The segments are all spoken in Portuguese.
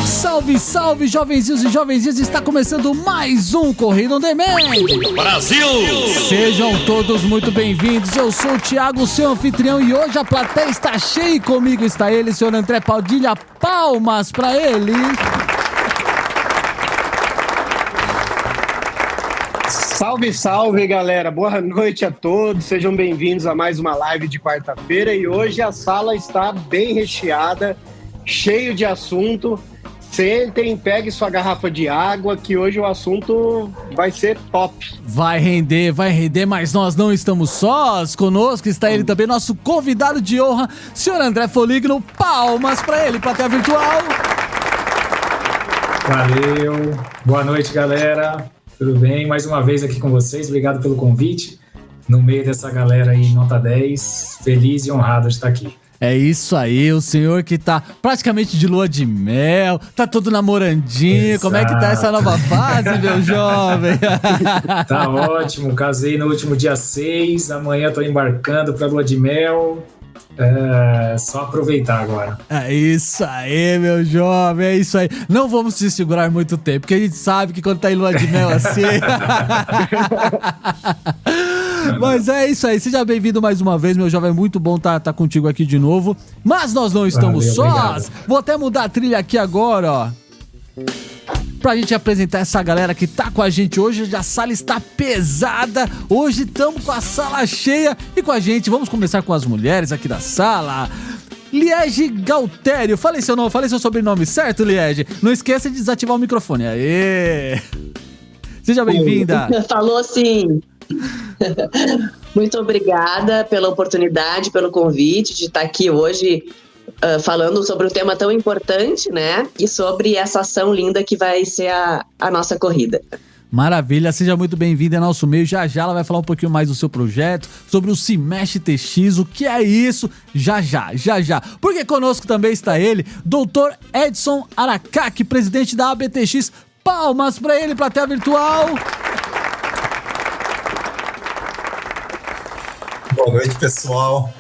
Salve, salve, jovenzinhos e jovenzinhas, está começando mais um Corrida on Demand. Brasil! Sejam todos muito bem-vindos, eu sou o Thiago, seu anfitrião, e hoje a plateia está cheia e comigo está ele, senhor André Padilha. Palmas pra ele! Salve, salve, galera! Boa noite a todos, sejam bem-vindos a mais uma live de quarta-feira, e hoje a sala está bem recheada, cheio de assunto. Sentem, pegue sua garrafa de água, que hoje o assunto vai ser top. Vai render, mas nós não estamos sós. Conosco está ele também, nosso convidado de honra, senhor André Foligno. Palmas pra ele, plateia virtual. Valeu, boa noite, galera. Tudo bem? Mais uma vez aqui com vocês, obrigado pelo convite. No meio dessa galera aí, nota 10, feliz e honrado de estar aqui. É isso aí, o senhor que tá praticamente de lua de mel, tá todo namorandinho. Exato. Como é que tá essa nova fase, meu jovem? Tá ótimo, casei no último dia 6, amanhã tô embarcando pra lua de mel. É só aproveitar agora. É isso aí, meu jovem, é isso aí. Não vamos se segurar muito tempo, porque a gente sabe que quando tá em lua de mel assim... Mas é isso aí, seja bem-vindo mais uma vez, meu jovem, é muito bom tá contigo aqui de novo. Mas nós não estamos sós. Vou até mudar a trilha aqui agora, ó, pra gente apresentar essa galera que tá com a gente hoje. A sala está pesada, hoje estamos com a sala cheia. E com a gente, vamos começar com as mulheres aqui da sala. Liege Galtério, falei seu nome, falei seu sobrenome certo, Liege? Não esqueça de desativar o microfone, aê! Seja bem-vinda. Falou sim. Muito obrigada pela oportunidade, pelo convite de estar aqui hoje falando sobre um tema tão importante, né? E sobre essa ação linda que vai ser a nossa corrida. Maravilha, seja muito bem-vinda ao nosso meio. Já ela vai falar um pouquinho mais do seu projeto, sobre o Se Mexe TX, o que é isso, já. Porque conosco também está ele, Dr. Edson Aracaki, presidente da ABTX. Palmas pra ele, plateia virtual. Boa noite, pessoal.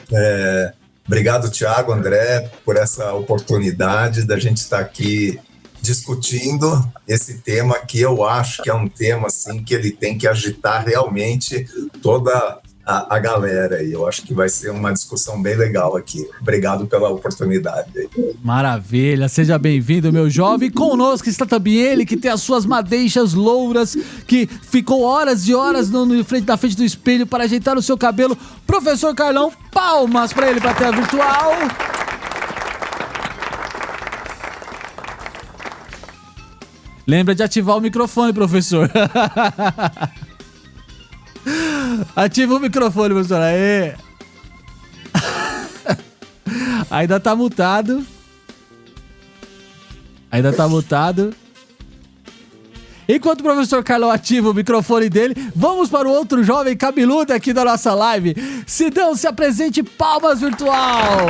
Obrigado, Thiago, André, por essa oportunidade da gente estar aqui discutindo esse tema, que eu acho que é um tema assim, que ele tem que agitar realmente toda a galera. E eu acho que vai ser uma discussão bem legal aqui. Obrigado pela oportunidade. Maravilha, seja bem-vindo, meu jovem. Conosco está também ele, que tem as suas madeixas louras, que ficou horas e horas na frente do espelho para ajeitar o seu cabelo. Professor Carlão, palmas para ele, plateia virtual. Lembra de ativar o microfone, professor. Ativa o microfone, professor. Aê. Ainda tá mutado. Enquanto o professor Carlão ativa o microfone dele, vamos para o outro jovem cabeludo aqui da nossa live. Sidão, se apresente, palmas virtual.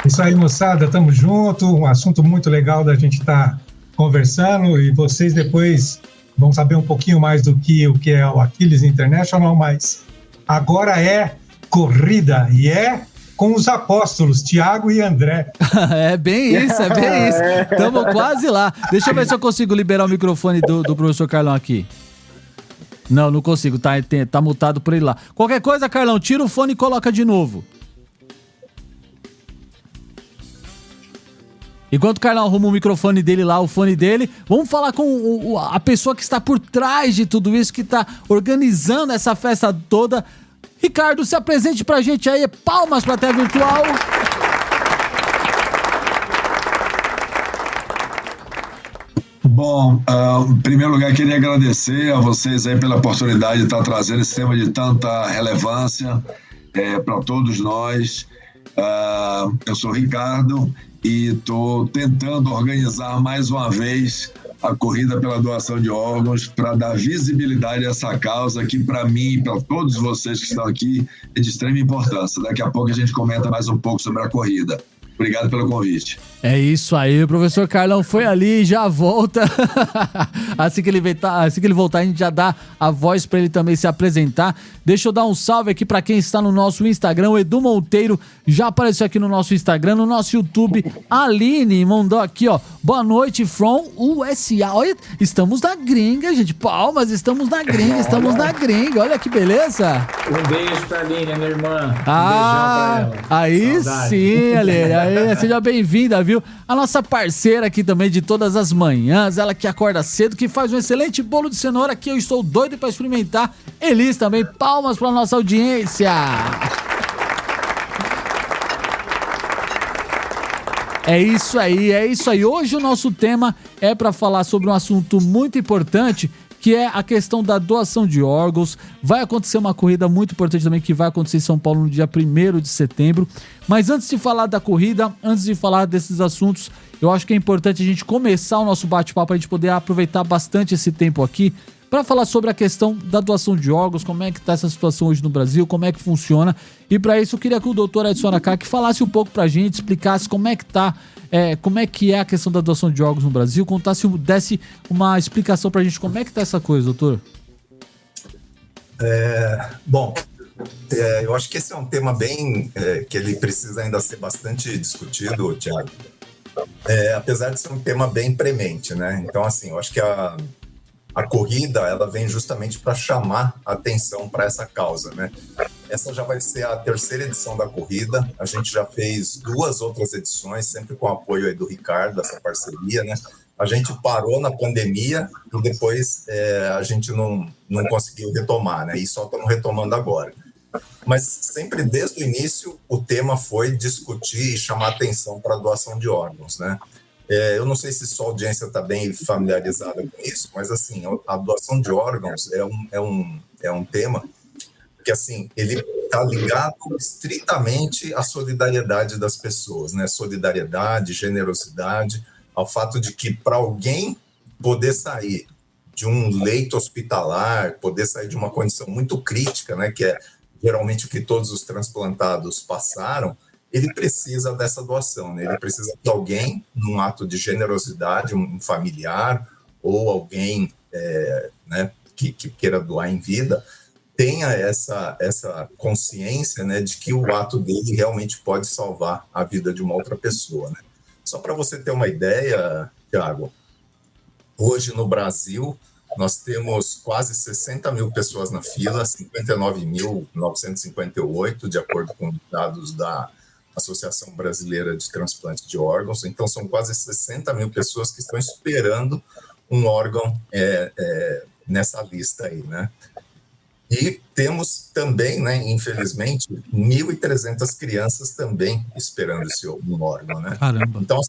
Isso aí, moçada, tamo junto. Um assunto muito legal da gente estar conversando, e vocês depois vão saber um pouquinho mais do que o que é o Achilles International, mas agora é corrida, e é com os apóstolos, Thiago e André. É bem isso. Estamos quase lá. Deixa eu ver se eu consigo liberar o microfone do professor Carlão aqui. Não consigo, tá mutado por ele lá. Qualquer coisa, Carlão, tira o fone e coloca de novo. Enquanto o Carlão arruma o microfone dele lá, o fone dele, vamos falar com a pessoa que está por trás de tudo isso, que está organizando essa festa toda. Ricardo, se apresente pra gente aí. Palmas pra plateia virtual. Bom, em primeiro lugar, queria agradecer a vocês aí pela oportunidade de estar trazendo esse tema de tanta relevância para todos nós. Eu sou o Ricardo e estou tentando organizar mais uma vez a corrida pela doação de órgãos para dar visibilidade a essa causa que, para mim e para todos vocês que estão aqui, é de extrema importância. Daqui a pouco a gente comenta mais um pouco sobre a corrida. Obrigado pelo convite. É isso aí, o professor Carlão foi ali, já volta. Assim que ele voltar, a gente já dá a voz para ele também se apresentar. Deixa eu dar um salve aqui para quem está no nosso Instagram. O Edu Monteiro já apareceu aqui no nosso Instagram, no nosso YouTube. A Aline mandou aqui, ó. Boa noite from USA. Olha, estamos na gringa, gente. Palmas, estamos na gringa, olha que beleza. Um beijo pra Aline, minha irmã. Um beijão pra ela. Aí saudade. Sim, Aline. Aí, seja bem-vinda, viu? A nossa parceira aqui também de todas as manhãs, ela que acorda cedo, que faz um excelente bolo de cenoura que eu estou doido pra experimentar. Elis também, palmas pra nossa audiência. É isso aí. Hoje o nosso tema é para falar sobre um assunto muito importante, que é a questão da doação de órgãos. Vai acontecer uma corrida muito importante também, que vai acontecer em São Paulo no dia 1º de setembro. Mas antes de falar da corrida, antes de falar desses assuntos, eu acho que é importante a gente começar o nosso bate-papo, para a gente poder aproveitar bastante esse tempo aqui, para falar sobre a questão da doação de órgãos, como é que está essa situação hoje no Brasil, como é que funciona. E para isso eu queria que o doutor Edson Aracaki falasse um pouco para a gente, explicasse como é que tá, como é que é a questão da doação de órgãos no Brasil, desse uma explicação para a gente como é que tá essa coisa, doutor. Eu acho que esse é um tema bem que ele precisa ainda ser bastante discutido, Thiago. Apesar de ser um tema bem premente, né? Então, assim, eu acho que a corrida, ela vem justamente para chamar a atenção para essa causa, né? Essa já vai ser a 3ª edição da corrida. A gente já fez 2 outras edições, sempre com o apoio aí do Ricardo, essa parceria, né? A gente parou na pandemia e depois a gente não conseguiu retomar, né? E só estamos retomando agora. Mas sempre desde o início o tema foi discutir e chamar atenção para a doação de órgãos, né? Eu não sei se sua audiência está bem familiarizada com isso, mas assim, a doação de órgãos é um tema que assim, ele está ligado estritamente à solidariedade das pessoas, né? Solidariedade, generosidade, ao fato de que para alguém poder sair de um leito hospitalar, poder sair de uma condição muito crítica, né? Que é geralmente o que todos os transplantados passaram, ele precisa dessa doação, né? Ele precisa que alguém, num ato de generosidade, um familiar ou alguém né, que queira doar em vida, tenha essa consciência, né, de que o ato dele realmente pode salvar a vida de uma outra pessoa, né? Só para você ter uma ideia, Thiago, hoje no Brasil nós temos quase 60 mil pessoas na fila, 59.958, de acordo com dados da Associação Brasileira de Transplante de Órgãos. Então, são quase 60 mil pessoas que estão esperando um órgão nessa lista aí, né? E temos também, né, infelizmente, 1.300 crianças também esperando esse órgão, né? Caramba. Então,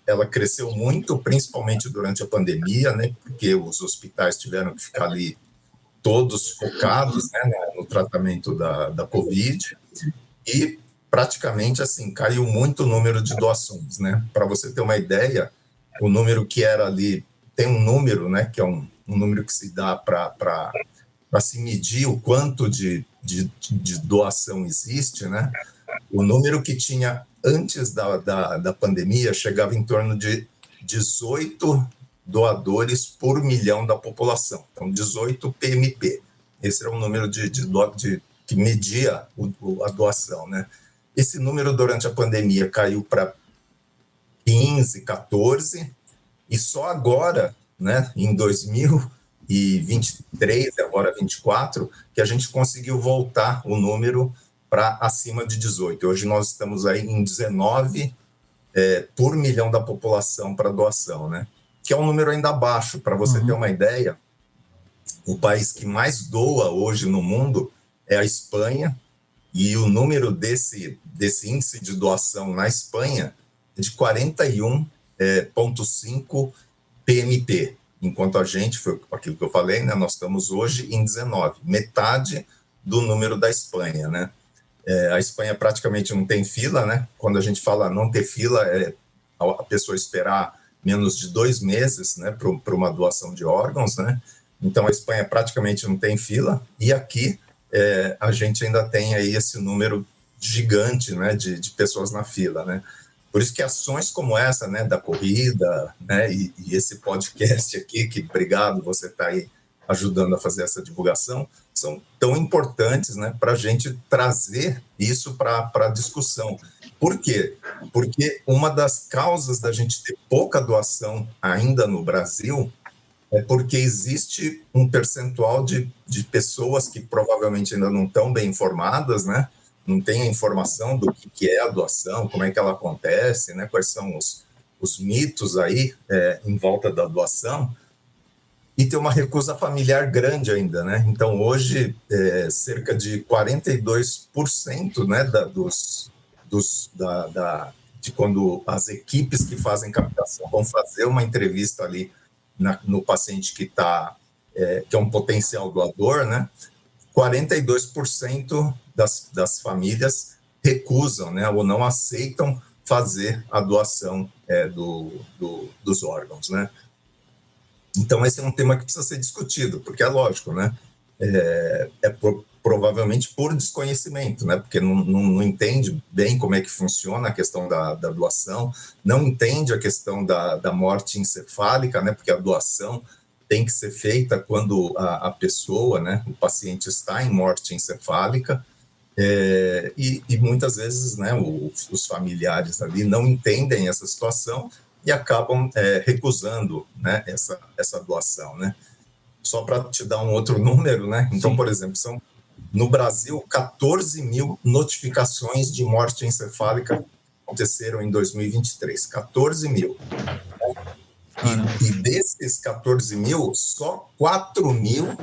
ela cresceu muito, principalmente durante a pandemia, né? Porque os hospitais tiveram que ficar ali todos focados, né, no tratamento da Covid. E praticamente assim caiu muito o número de doações, né? Para você ter uma ideia, o número que era ali tem um número, né? Que é um número que se dá para se medir o quanto de doação existe, né? O número que tinha antes da pandemia chegava em torno de 18 doadores por milhão da população, então 18 PMP. Esse era o número que media a doação, né? Esse número durante a pandemia caiu para 15, 14, e só agora, né, em 2023, agora 24, que a gente conseguiu voltar o número para acima de 18. Hoje nós estamos aí em 19 por milhão da população para doação, né? Que é um número ainda baixo. Para você ter uma ideia, o país que mais doa hoje no mundo é a Espanha, e o número desse índice de doação na Espanha é de 41,5 PMP, enquanto a gente, foi aquilo que eu falei, né, nós estamos hoje em 19, metade do número da Espanha, né? A Espanha praticamente não tem fila, né? Quando a gente fala não ter fila, a pessoa esperar menos de 2 meses, né, para uma doação de órgãos, né? Então a Espanha praticamente não tem fila, e aqui a gente ainda tem aí esse número gigante, né, de pessoas na fila, né? Por isso que ações como essa, né, da corrida, né, e esse podcast aqui, que obrigado, você está aí ajudando a fazer essa divulgação, são tão importantes, né, para a gente trazer isso para a discussão. Por quê? Porque uma das causas da gente ter pouca doação ainda no Brasil é porque existe um percentual de pessoas que provavelmente ainda não estão bem informadas, né? Não tem a informação do que é a doação, como é que ela acontece, né? Quais são os mitos aí em volta da doação, e tem uma recusa familiar grande ainda, né? Então, hoje, cerca de 42%, né, de quando as equipes que fazem captação vão fazer uma entrevista ali no paciente que é um potencial doador, né? 42% das famílias recusam, né, ou não aceitam fazer a doação dos órgãos, né? Então, esse é um tema que precisa ser discutido, porque é lógico, né? Provavelmente por desconhecimento, né? Porque não entende bem como é que funciona a questão da doação, não entende a questão da morte encefálica, né? Porque a doação tem que ser feita quando a pessoa, né, o paciente está em morte encefálica, e muitas vezes, né, os familiares ali não entendem essa situação e acabam recusando, né, essa doação, né. Só para te dar um outro número, né, então, sim, por exemplo, são no Brasil 14 mil notificações de morte encefálica aconteceram em 2023, 14 mil. E desses 14 mil, só 4 mil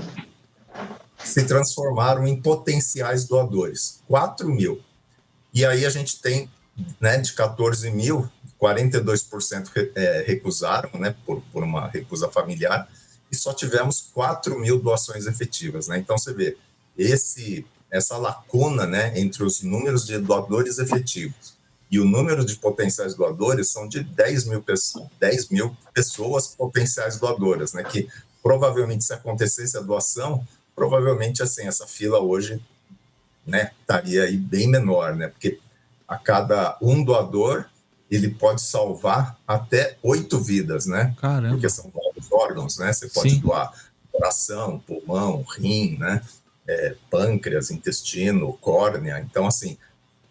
se transformaram em potenciais doadores. 4 mil. E aí a gente tem, né, de 14 mil, 42% recusaram, né, por uma recusa familiar, e só tivemos 4 mil doações efetivas, né? Então você vê essa lacuna, né, entre os números de doadores efetivos e o número de potenciais doadores são de 10 mil pessoas potenciais doadoras, né? Que provavelmente, se acontecesse a doação, provavelmente, assim, essa fila hoje, né, estaria aí bem menor, né? Porque a cada um doador, ele pode salvar até 8 vidas, né? Caramba. Porque são vários órgãos, né? Você pode, sim, doar coração, pulmão, rim, né? Pâncreas, intestino, córnea. Então, assim,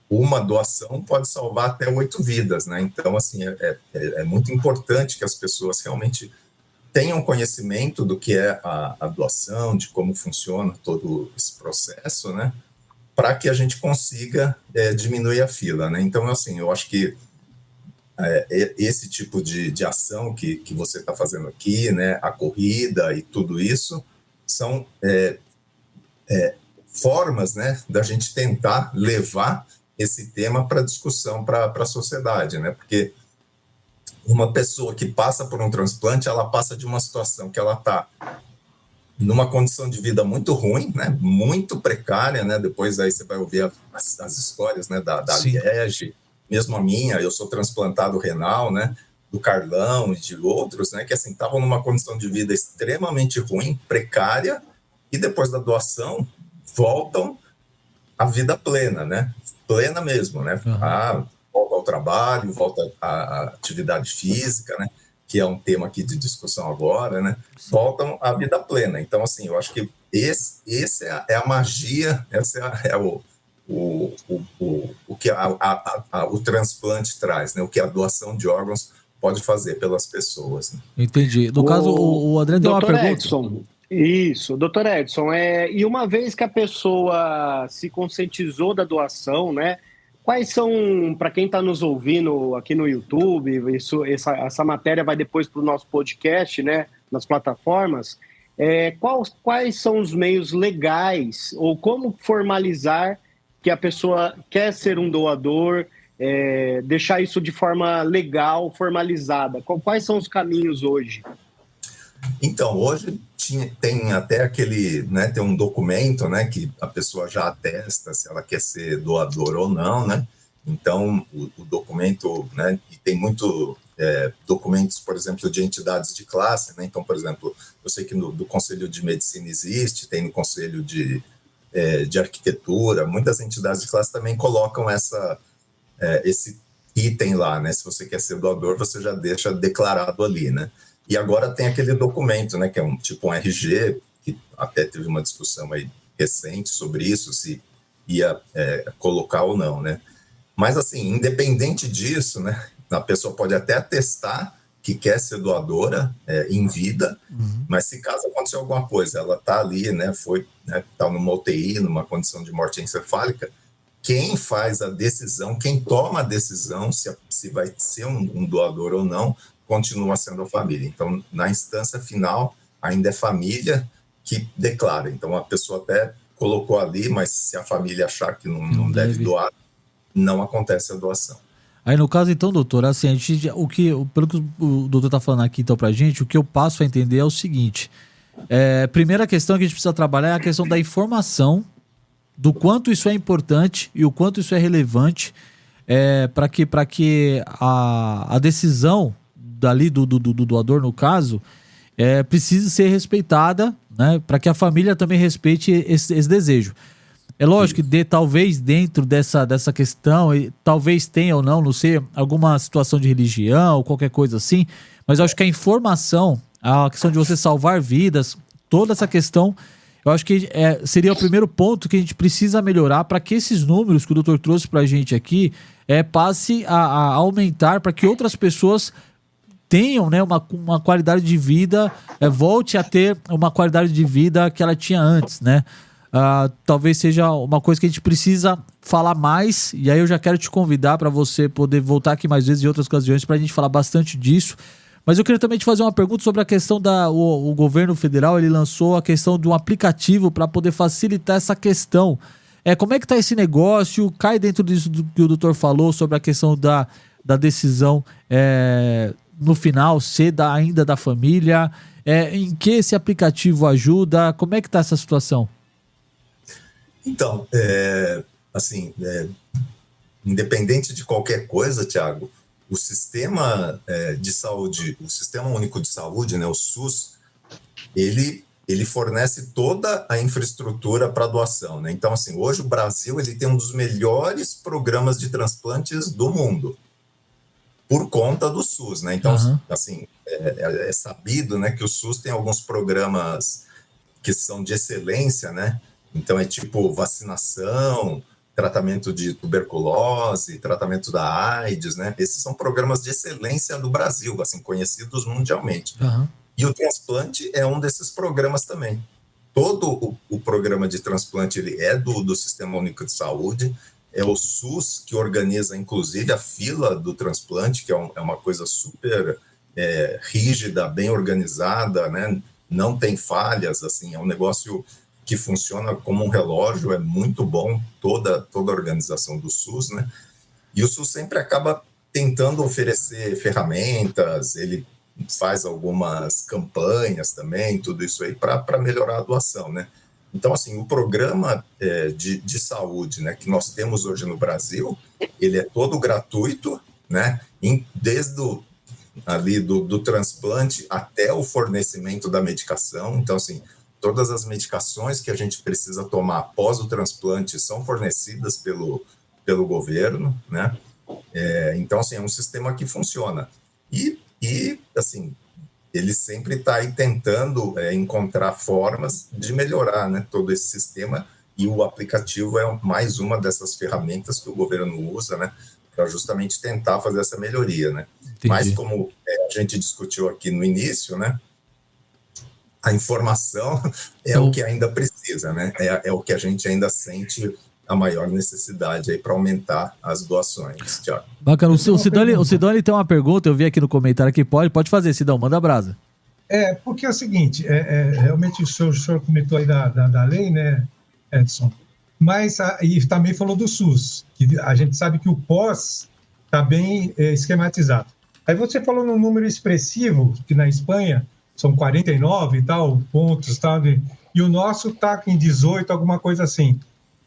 uma doação pode salvar até 8 vidas, né? Então, assim, é muito importante que as pessoas realmente tenham conhecimento do que é a doação, de como funciona todo esse processo, né? Para que a gente consiga diminuir a fila, né? Então, assim, eu acho que esse tipo de ação que você está fazendo aqui, né? A corrida e tudo isso são formas, né? Da gente tentar levar esse tema para discussão para a sociedade, né? Porque uma pessoa que passa por um transplante, ela passa de uma situação que ela está numa condição de vida muito ruim, né? Muito precária, né? Depois aí você vai ouvir as histórias, né? Da Liege, mesmo a minha, eu sou transplantado renal, né? Do Carlão e de outros, né? Que assim estavam numa condição de vida extremamente ruim, precária, e depois da doação voltam à vida plena, né? Plena mesmo, né? Uhum. Volta ao trabalho, volta à atividade física, né? Que é um tema aqui de discussão agora, né? Voltam à vida plena. Então, assim, eu acho que esse é a magia, esse é o que o transplante traz, né? O que a doação de órgãos pode fazer pelas pessoas. Né? Entendi. No caso, o André tem uma pergunta. Edson, isso, doutor Edson, e uma vez que a pessoa se conscientizou da doação, né? Quais são, para quem está nos ouvindo aqui no YouTube, essa matéria vai depois para o nosso podcast, né? Nas plataformas, quais são os meios legais ou como formalizar que a pessoa quer ser um doador, deixar isso de forma legal, formalizada? Quais são os caminhos hoje? Então, hoje tem até aquele, né, tem um documento, né, que a pessoa já atesta se ela quer ser doador ou não, né? Então, o documento, né, e tem muito documentos, por exemplo, de entidades de classe, né? Então, por exemplo, eu sei que do Conselho de Medicina existe, tem no Conselho de de arquitetura, muitas entidades de classe também colocam esse item lá, né? Se você quer ser doador, você já deixa declarado ali, né? E agora tem aquele documento, né, que é um RG, que até teve uma discussão aí recente sobre isso, se ia colocar ou não, né? Mas, assim, independente disso, né, a pessoa pode até atestar que quer ser doadora em vida, mas se caso acontecer alguma coisa, ela está ali, né, tá numa UTI, numa condição de morte encefálica, quem faz a decisão, quem toma a decisão se vai ser um doador ou não, continua sendo a família. Então, na instância final, ainda é família que declara. Então, a pessoa até colocou ali, mas se a família achar que não deve doar, não acontece a doação. Aí, no caso, então, doutor, assim, pelo que o doutor está falando aqui, então, pra gente, o que eu passo a entender é o seguinte. Primeira questão que a gente precisa trabalhar é a questão da informação, do quanto isso é importante e o quanto isso é relevante para que a decisão dali do doador, no caso, precise ser respeitada, né, para que a família também respeite esse desejo. É lógico que talvez dentro dessa questão, talvez tenha ou não sei, alguma situação de religião ou qualquer coisa assim, mas eu acho que a informação, a questão de você salvar vidas, toda essa questão, eu acho que seria o primeiro ponto que a gente precisa melhorar para que esses números que o doutor trouxe para a gente aqui passe a aumentar, para que outras pessoas tenham, né, uma qualidade de vida, volte a ter uma qualidade de vida que ela tinha antes, né? Talvez seja uma coisa que a gente precisa falar mais, e aí eu já quero te convidar para você poder voltar aqui mais vezes em outras ocasiões para a gente falar bastante disso. Mas eu queria também te fazer uma pergunta sobre a questão o governo federal, ele lançou a questão de um aplicativo para poder facilitar essa questão. Como é que está esse negócio? Cai dentro disso do que o doutor falou sobre a questão da decisão no final ser ainda da família. Em que esse aplicativo ajuda? Como é que está essa situação? Então, independente de qualquer coisa, Tiago, o sistema de saúde, o Sistema Único de Saúde, né, o SUS, ele fornece toda a infraestrutura para doação, né? Então, assim, hoje o Brasil ele tem um dos melhores programas de transplantes do mundo, por conta do SUS, né? Então, assim, é sabido, né, que o SUS tem alguns programas que são de excelência, né? Então, é tipo vacinação, tratamento de tuberculose, tratamento da AIDS, né? Esses são programas de excelência do Brasil, assim, conhecidos mundialmente. E o transplante é um desses programas também. Todo o programa de transplante ele é do Sistema Único de Saúde, é o SUS que organiza, inclusive, a fila do transplante, que é uma coisa super rígida, bem organizada, né? Não tem falhas, assim, é um negócio que funciona como um relógio, é muito bom toda a organização do SUS, né? E o SUS sempre acaba tentando oferecer ferramentas, ele faz algumas campanhas também, tudo isso aí para melhorar a doação, né? Então, assim, o programa de saúde, né, que nós temos hoje no Brasil, ele é todo gratuito, né? Desde do transplante até o fornecimento da medicação. Então, assim, todas as medicações que a gente precisa tomar após o transplante são fornecidas pelo governo, né? Então, assim, é um sistema que funciona. E assim, ele sempre está aí tentando encontrar formas de melhorar, né, todo esse sistema, e o aplicativo é mais uma dessas ferramentas que o governo usa, né, para justamente tentar fazer essa melhoria, né? Entendi. Mas como a gente discutiu aqui no início, né, a informação é o que ainda precisa, né? É o que a gente ainda sente a maior necessidade aí para aumentar as doações, Tiago. Bacana. O Sidoni tem uma pergunta, eu vi aqui no comentário aqui, pode fazer, Sidão, manda brasa. Porque é o seguinte, realmente o senhor comentou aí da lei, né, Edson, mas e também falou do SUS, que a gente sabe que o pós está bem esquematizado. Aí você falou num número expressivo, que na Espanha são 49 e tal, pontos, tal, e o nosso está em 18, alguma coisa assim.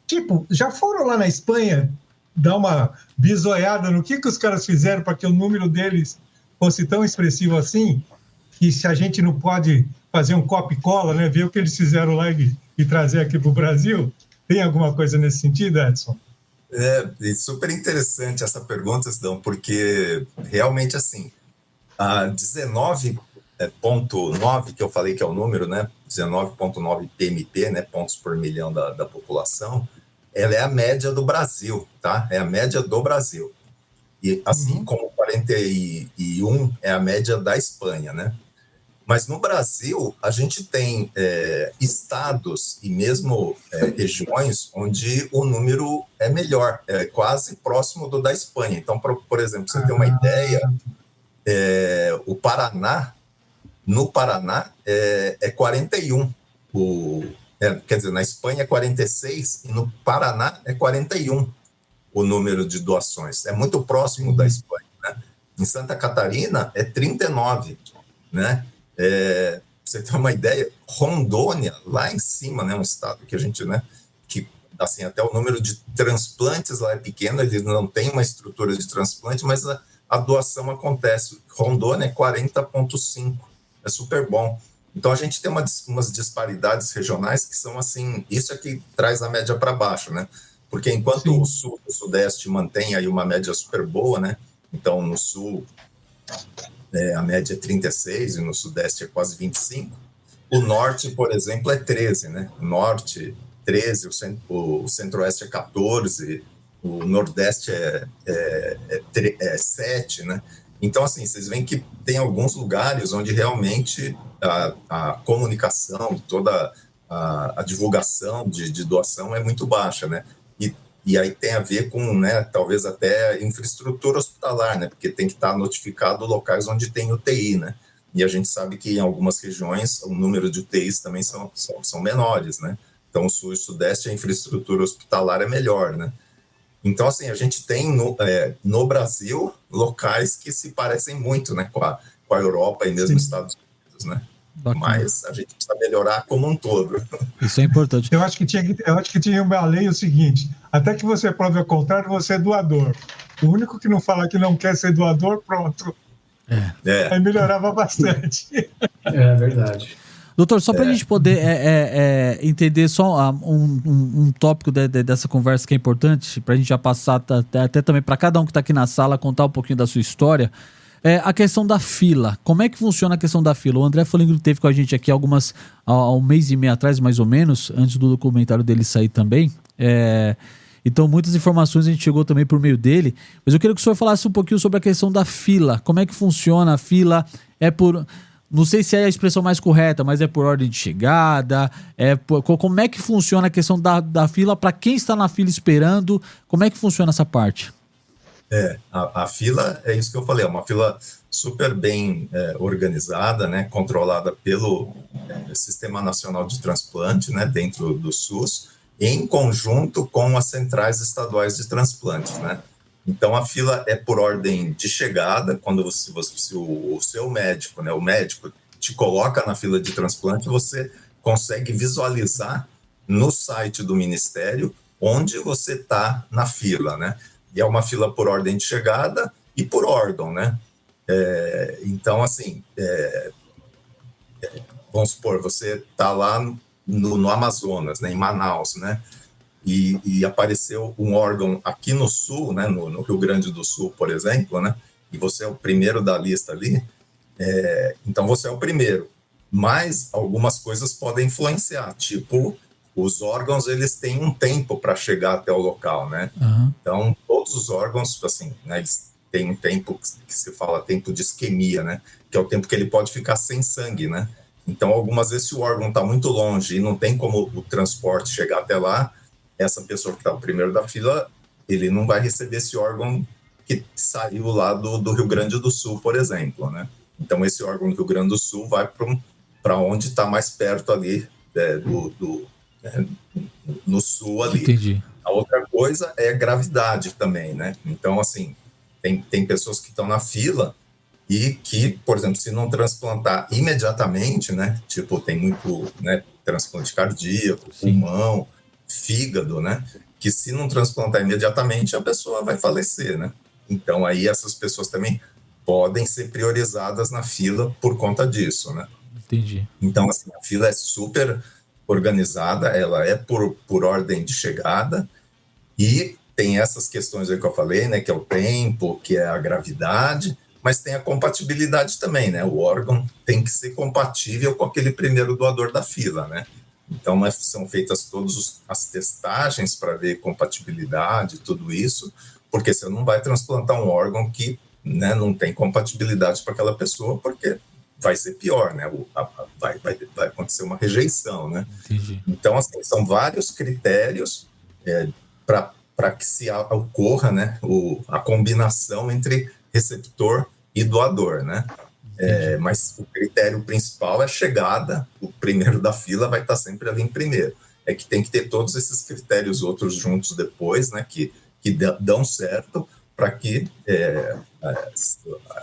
Tipo, já foram lá na Espanha dar uma bisoiada no que os caras fizeram para que o número deles fosse tão expressivo assim, que se a gente não pode fazer um copia e cola, né, ver o que eles fizeram lá e trazer aqui para o Brasil, Tem alguma coisa nesse sentido, Edson? É super interessante essa pergunta, Sidão, porque realmente assim, a 19,9 que eu falei que é o número, né? 19,9 PMP, né? Pontos por milhão da população, ela é a média do Brasil, tá? É a média do Brasil. E assim como 41 é a média da Espanha, né? Mas no Brasil, a gente tem estados e mesmo regiões onde o número é melhor, é quase próximo do da Espanha. Então, por exemplo, você tem uma ideia, o Paraná, no Paraná é 41. Quer dizer, na Espanha é 46 e no Paraná é 41 o número de doações. É muito próximo da Espanha, né? Em Santa Catarina é 39, né? Você tem uma ideia, Rondônia, lá em cima, né, um estado que a gente, né, que assim, até o número de transplantes lá é pequeno, eles não têm uma estrutura de transplante, mas a doação acontece. Rondônia é 40,5, é super bom. Então a gente tem umas disparidades regionais que são assim, isso é que traz a média para baixo, né? Porque enquanto Sim. o sul e o sudeste mantém aí uma média super boa, né? Então no sul a média é 36 e no sudeste é quase 25. O norte, por exemplo, é 13, né? O norte, 13, o centro-oeste é 14, o nordeste é 7, né? Então, assim, vocês veem que tem alguns lugares onde realmente a comunicação, toda a divulgação de doação é muito baixa, né? E aí tem a ver com, né, talvez até infraestrutura hospitalar, né, porque tem que estar notificado locais onde tem UTI, né, e a gente sabe que em algumas regiões o número de UTIs também são menores, né, então o sul e o sudeste a infraestrutura hospitalar é melhor, né. Então, assim, a gente tem no Brasil locais que se parecem muito, né, com a Europa e mesmo Estados Unidos, né. Bacana. Mas a gente precisa melhorar como um todo. Isso é importante. Eu acho que tinha uma lei o seguinte: até que você prove ao contrário, você é doador. O único que não fala que não quer ser doador, pronto. Aí melhorava bastante. É verdade. Doutor, só para a gente poder entender só um tópico dessa conversa que é importante, para a gente já passar até também para cada um que está aqui na sala, contar um pouquinho da sua história. A questão da fila. Como é que funciona a questão da fila? O André Foligno teve com a gente aqui há um mês e meio atrás, mais ou menos, antes do documentário dele sair também. Então, muitas informações a gente chegou também por meio dele. Mas eu queria que o senhor falasse um pouquinho sobre a questão da fila. Como é que funciona a fila? Não sei se é a expressão mais correta, mas é por ordem de chegada? Como é que funciona a questão da fila para quem está na fila esperando? Como é que funciona essa parte? A fila, é isso que eu falei, é uma fila super bem organizada, né, controlada pelo Sistema Nacional de Transplante, né, dentro do SUS, em conjunto com as centrais estaduais de transplantes, né. Então, a fila é por ordem de chegada, quando o seu médico, né, o médico te coloca na fila de transplante, você consegue visualizar no site do Ministério onde você está na fila, né. E é uma fila por ordem de chegada e por órgão, né? Então, assim, vamos supor, você está lá no Amazonas, né, em Manaus, né? E apareceu um órgão aqui no Sul, né, no Rio Grande do Sul, por exemplo, né? E você é o primeiro da lista ali, então você é o primeiro. Mas algumas coisas podem influenciar, tipo, os órgãos, eles têm um tempo para chegar até o local, né? Uhum. Então, todos os órgãos, assim, né, eles têm um tempo que se fala tempo de isquemia, né? Que é o tempo que ele pode ficar sem sangue, né? Então, algumas vezes, se o órgão está muito longe e não tem como o transporte chegar até lá, essa pessoa que está no primeiro da fila, ele não vai receber esse órgão que saiu lá do Rio Grande do Sul, por exemplo, né? Então, esse órgão do Rio Grande do Sul vai para onde está mais perto ali no sul ali. Entendi. A outra coisa é a gravidade também, né? Então, assim, tem pessoas que estão na fila e que, por exemplo, se não transplantar imediatamente, né? Tipo, tem muito, né, transplante cardíaco, pulmão, fígado, né? Que se não transplantar imediatamente, a pessoa vai falecer, né? Então, aí essas pessoas também podem ser priorizadas na fila por conta disso, né? Entendi. Então, assim, a fila é super organizada, ela é por ordem de chegada, e tem essas questões aí que eu falei, né, que é o tempo, que é a gravidade, mas tem a compatibilidade também, né? O órgão tem que ser compatível com aquele primeiro doador da fila, né? Então, são feitas todas as testagens para ver compatibilidade, tudo isso, porque você não vai transplantar um órgão que, né, não tem compatibilidade para aquela pessoa, porque vai ser pior, né? Vai acontecer uma rejeição, né? Entendi. Então, assim, são vários critérios para que se ocorra, né, a combinação entre receptor e doador, né? Mas o critério principal é chegada, o primeiro da fila vai estar sempre ali em primeiro. É que tem que ter todos esses critérios outros juntos depois, né, que dão certo para que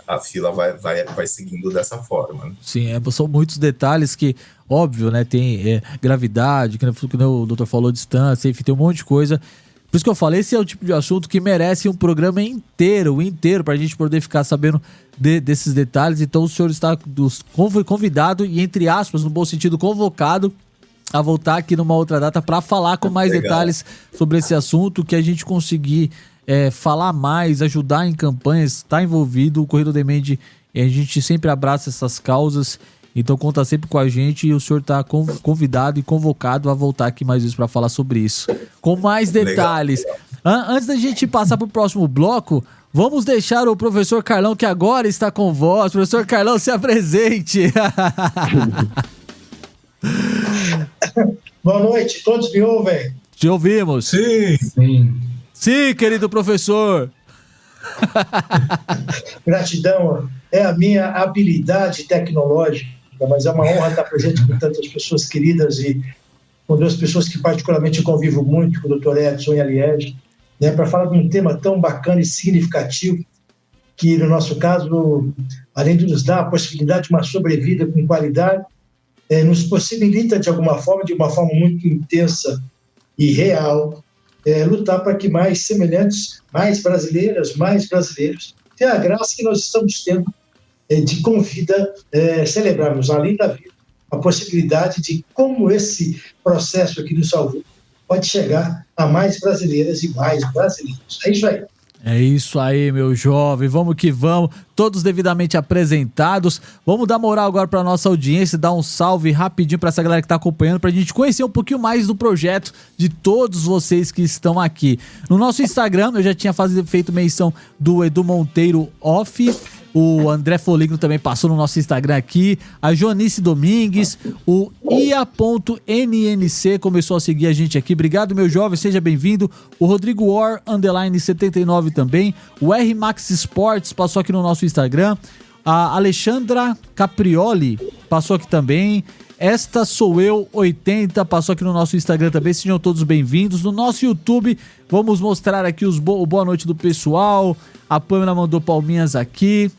a fila vai seguindo dessa forma. Né? Sim, são muitos detalhes que, óbvio, né, tem gravidade, que o doutor falou, distância, enfim, tem um monte de coisa. Por isso que eu falei, esse é o tipo de assunto que merece um programa inteiro, para a gente poder ficar sabendo desses detalhes. Então o senhor está convidado e, entre aspas, no bom sentido, convocado a voltar aqui numa outra data para falar com mais detalhes sobre esse assunto, que a gente conseguir falar mais, ajudar em campanhas, estar envolvido. O Corredor da Emende, a gente sempre abraça essas causas. Então conta sempre com a gente, e o senhor está convidado e convocado a voltar aqui mais vezes para falar sobre isso, com mais detalhes. Legal. Antes da gente passar para o próximo bloco, vamos deixar o professor Carlão, que agora está com voz. Professor Carlão, se apresente. Boa noite, todos me ouvem? Te ouvimos. Sim, querido professor. Gratidão, é a minha habilidade tecnológica, mas é uma honra estar presente com tantas pessoas queridas e com duas pessoas que particularmente eu convivo muito, com o Dr. Edson e a Liege, né, para falar de um tema tão bacana e significativo, que no nosso caso, além de nos dar a possibilidade de uma sobrevida com qualidade, nos possibilita de uma forma muito intensa e real, lutar para que mais semelhantes, mais brasileiros tenham a graça que nós estamos tendo de com vida celebrarmos, além da vida, a possibilidade de como esse processo aqui do salvou pode chegar a mais brasileiras e mais brasileiros. É isso aí. É isso aí, meu jovem, vamos que vamos, todos devidamente apresentados. Vamos dar moral agora para nossa audiência, dar um salve rapidinho para essa galera que está acompanhando, para a gente conhecer um pouquinho mais do projeto de todos vocês que estão aqui. No nosso Instagram, eu já tinha feito menção do Edu Monteiro Off, o André Foligno também passou no nosso Instagram aqui, a Joanice Domingues, o ia.nnc começou a seguir a gente aqui. Obrigado, meu jovem, seja bem-vindo. O Rodrigo War, _79 também. O R Max Sports passou aqui no nosso Instagram. A Alexandra Caprioli passou aqui também. Esta Sou Eu 80 passou aqui no nosso Instagram também. Sejam todos bem-vindos. No nosso YouTube, vamos mostrar aqui o boa noite do pessoal. A Pâmela mandou palminhas aqui.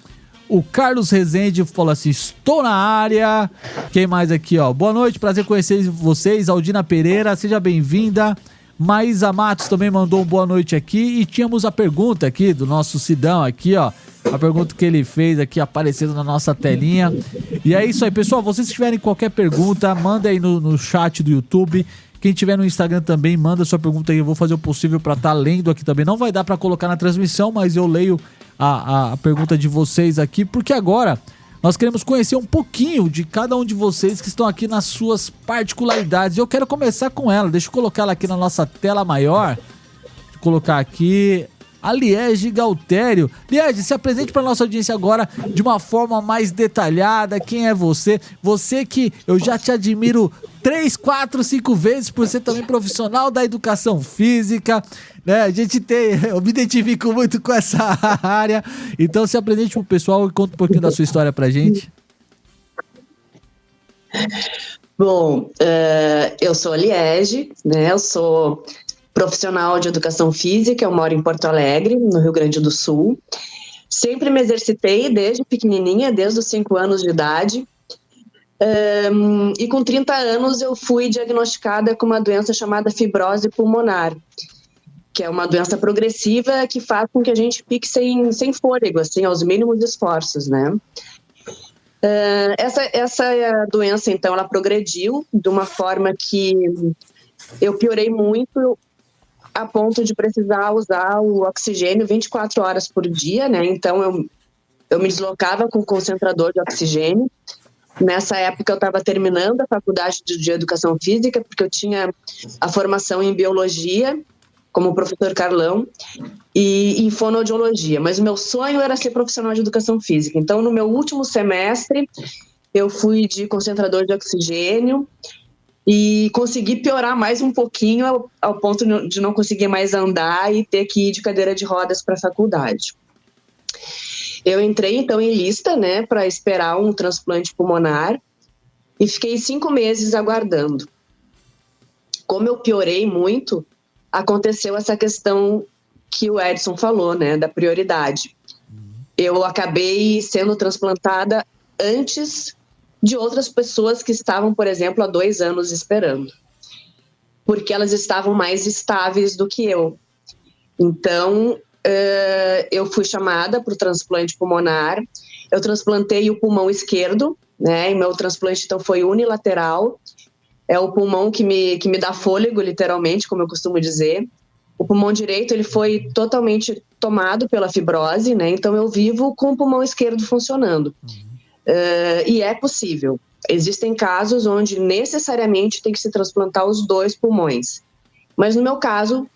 O Carlos Rezende falou assim: estou na área. Quem mais aqui, ó? Boa noite, prazer conhecer vocês. Aldina Pereira, seja bem-vinda. Maísa Matos também mandou um boa noite aqui. E tínhamos a pergunta aqui do nosso Sidão aqui, ó. A pergunta que ele fez aqui aparecendo na nossa telinha. E é isso aí, pessoal. Vocês tiverem qualquer pergunta, manda aí no chat do YouTube. Quem tiver no Instagram também, manda sua pergunta aí. Eu vou fazer o possível para estar lendo aqui também. Não vai dar para colocar na transmissão, mas eu leio a pergunta de vocês aqui, porque agora nós queremos conhecer um pouquinho de cada um de vocês que estão aqui nas suas particularidades. Eu quero começar com ela. Deixa eu colocar ela aqui na nossa tela maior. Deixa eu colocar aqui a Liege Galtério. Liege, se apresente para nossa audiência agora de uma forma mais detalhada. Quem é você? Você que eu já te admiro 3, 4, 5 vezes por ser também profissional da educação física, né? Eu me identifico muito com essa área. Então se apresente pro pessoal e conta um pouquinho da sua história pra gente. Bom, eu sou a Liege, né? Eu sou profissional de educação física, eu moro em Porto Alegre, no Rio Grande do Sul. Sempre me exercitei desde pequenininha, desde os 5 anos de idade. E com 30 anos eu fui diagnosticada com uma doença chamada fibrose pulmonar, que é uma doença progressiva que faz com que a gente fique sem fôlego, assim, aos mínimos esforços, né? Essa doença, então, ela progrediu de uma forma que eu piorei muito a ponto de precisar usar o oxigênio 24 horas por dia, né? Então, eu me deslocava com concentrador de oxigênio. Nessa época, eu estava terminando a faculdade de Educação Física, porque eu tinha a formação em Biologia, como o professor Carlão, e em Fonoaudiologia. Mas o meu sonho era ser profissional de Educação Física. Então, no meu último semestre, eu fui de concentrador de oxigênio e consegui piorar mais um pouquinho ao ponto de não conseguir mais andar e ter que ir de cadeira de rodas para a faculdade. Eu entrei, então, em lista, né, para esperar um transplante pulmonar e fiquei 5 meses aguardando. Como eu piorei muito, aconteceu essa questão que o Edson falou, né, da prioridade. Eu acabei sendo transplantada antes de outras pessoas que estavam, por exemplo, há 2 anos esperando, porque elas estavam mais estáveis do que eu. Então, eu fui chamada para o transplante pulmonar. Eu transplantei o pulmão esquerdo, né? E meu transplante, então, foi unilateral. É o pulmão que me dá fôlego, literalmente, como eu costumo dizer. O pulmão direito, ele foi totalmente tomado pela fibrose, né? Então, eu vivo com o pulmão esquerdo funcionando. E é possível. Existem casos onde necessariamente tem que se transplantar os 2 pulmões. Mas, no meu caso,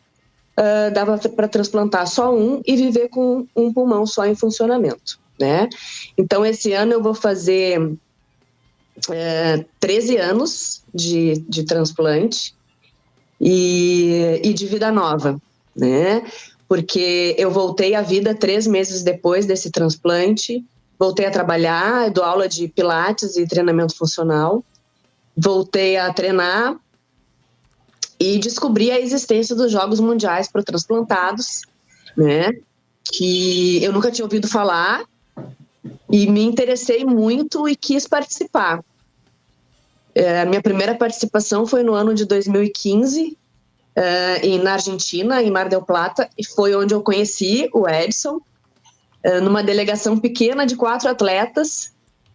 dava para transplantar só um e viver com um pulmão só em funcionamento, né? Então, esse ano eu vou fazer 13 anos de transplante e de vida nova, né? Porque eu voltei à vida 3 meses depois desse transplante, voltei a trabalhar, dou aula de pilates e treinamento funcional, voltei a treinar e descobri a existência dos Jogos Mundiais para Transplantados, né? Que eu nunca tinha ouvido falar e me interessei muito e quis participar. A minha primeira participação foi no ano de 2015, na Argentina, em Mar del Plata, e foi onde eu conheci o Edson, numa delegação pequena de 4 atletas,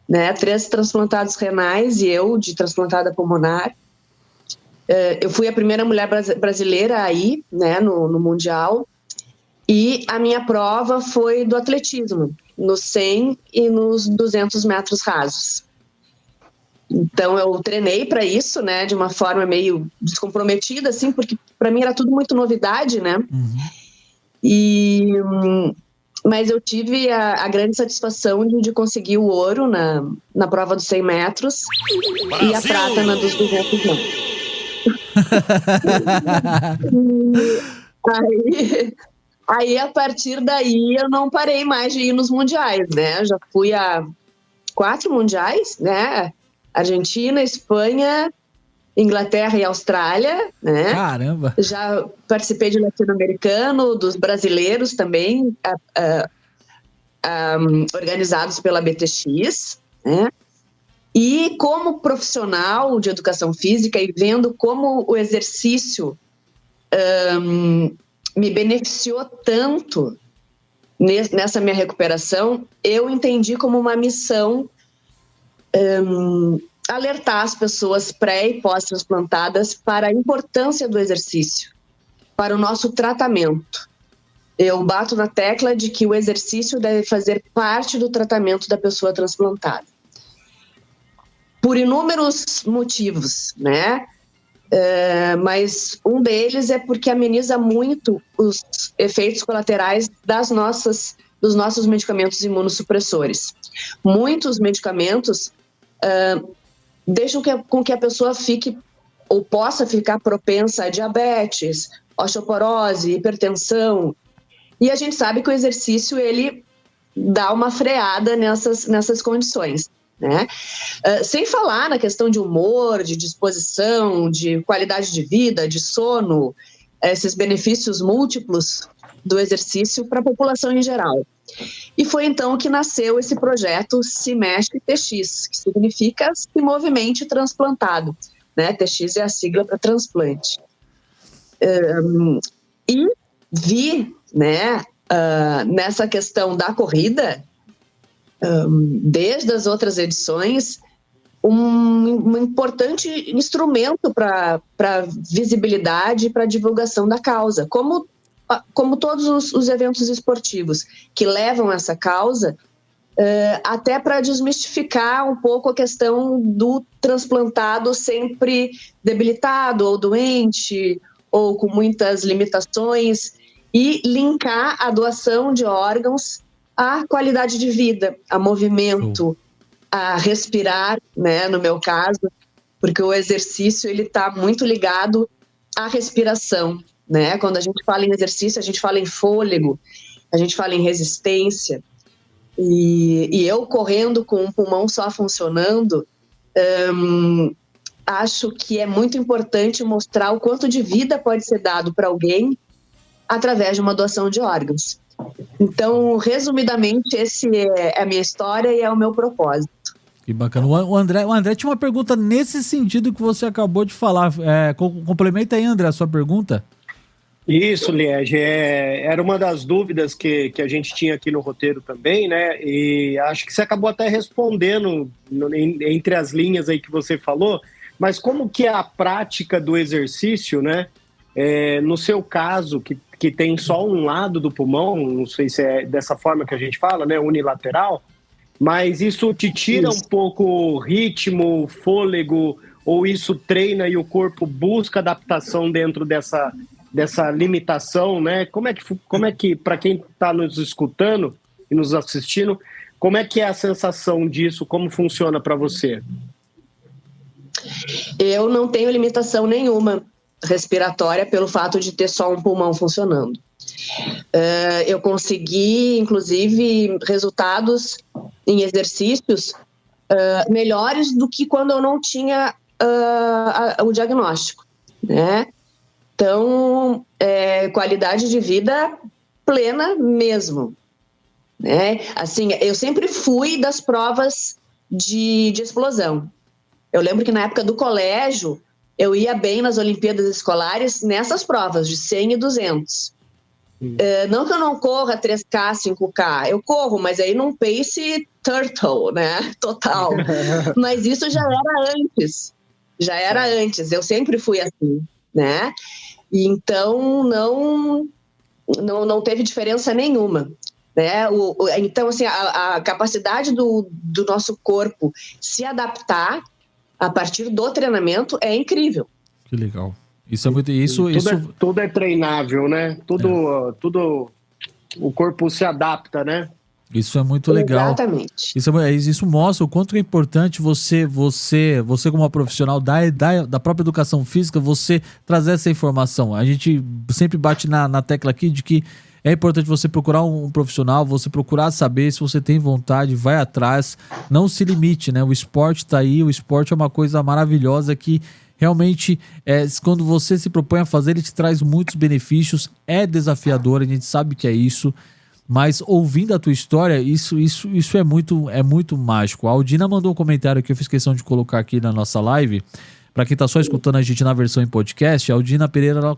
né? 3 transplantados renais e eu de transplantada pulmonar. Eu fui a primeira mulher brasileira aí, né, no Mundial, e a minha prova foi do atletismo, nos 100 e nos 200 metros rasos. Então, eu treinei para isso, né, de uma forma meio descomprometida, assim, porque para mim era tudo muito novidade, né? Mas eu tive a grande satisfação de conseguir o ouro na prova dos 100 metros Brasil! E a prata na dos 200 metros. Aí, a partir daí, eu não parei mais de ir nos mundiais, né? Já fui a 4 mundiais, né? Argentina, Espanha, Inglaterra e Austrália, né? Caramba! Já participei de latino-americano, dos brasileiros também, organizados pela BTX, né? E como profissional de educação física e vendo como o exercício me beneficiou tanto nessa minha recuperação, eu entendi como uma missão alertar as pessoas pré- e pós-transplantadas para a importância do exercício, para o nosso tratamento. Eu bato na tecla de que o exercício deve fazer parte do tratamento da pessoa transplantada. Por inúmeros motivos, né? Mas um deles é porque ameniza muito os efeitos colaterais dos nossos medicamentos imunossupressores. Muitos medicamentos deixam com que a pessoa fique ou possa ficar propensa a diabetes, osteoporose, hipertensão. E a gente sabe que o exercício ele dá uma freada nessas condições, né? Sem falar na questão de humor, de disposição, de qualidade de vida, de sono, esses benefícios múltiplos do exercício para a população em geral. E foi então que nasceu esse projeto Se Mexe TX, que significa Se Movimente Transplantado, né? TX é a sigla para transplante. E vi, né, nessa questão da corrida, desde as outras edições, um importante instrumento para visibilidade e para divulgação da causa, como todos os eventos esportivos que levam essa causa, até para desmistificar um pouco a questão do transplantado sempre debilitado ou doente ou com muitas limitações, e linkar a doação de órgãos à qualidade de vida, a movimento, a respirar, né, no meu caso, porque o exercício ele está muito ligado à respiração, né? Quando a gente fala em exercício, a gente fala em fôlego, a gente fala em resistência, e eu correndo com um pulmão só funcionando, acho que é muito importante mostrar o quanto de vida pode ser dado para alguém através de uma doação de órgãos. Então, resumidamente, essa é a minha história e é o meu propósito. Que bacana. O André tinha uma pergunta nesse sentido que você acabou de falar. Complementa aí, André, a sua pergunta. Isso, Liege, era uma das dúvidas que a gente tinha aqui no roteiro também, né? E acho que você acabou até respondendo entre as linhas aí que você falou, mas como que é a prática do exercício, né? No seu caso, que tem só um lado do pulmão, não sei se é dessa forma que a gente fala, né, unilateral, mas isso te tira um pouco o ritmo, fôlego, ou isso treina e o corpo busca adaptação dentro dessa limitação, né? Como é que para quem está nos escutando e nos assistindo, como é que é a sensação disso, como funciona para você? Eu não tenho limitação nenhuma respiratória pelo fato de ter só um pulmão funcionando. Eu consegui, inclusive, resultados em exercícios melhores do que quando eu não tinha o diagnóstico, né? Então, qualidade de vida plena mesmo, né? Assim, eu sempre fui das provas de explosão. Eu lembro que na época do colégio, eu ia bem nas Olimpíadas Escolares nessas provas de 100 e 200. Não que eu não corra 3K, 5K, eu corro, mas aí num pace turtle, né? Total. Mas isso já era antes. Eu sempre fui assim, né? E então não teve diferença nenhuma, né? Então, assim, a capacidade do nosso corpo se adaptar a partir do treinamento é incrível. Que legal. Isso é muito... Tudo é treinável, né? Tudo o corpo se adapta, né? Isso é muito legal. Exatamente. Isso mostra o quanto é importante você como uma profissional da própria educação física, você trazer essa informação. A gente sempre bate na tecla aqui de que é importante você procurar um profissional, você procurar saber se você tem vontade, vai atrás, não se limite, né? O esporte tá aí, o esporte é uma coisa maravilhosa que realmente, quando você se propõe a fazer, ele te traz muitos benefícios, é desafiador, a gente sabe que é isso, mas ouvindo a tua história, isso é muito mágico. A Aldina mandou um comentário que eu fiz questão de colocar aqui na nossa live. Para quem tá só escutando a gente na versão em podcast, a Aldina Pereira ela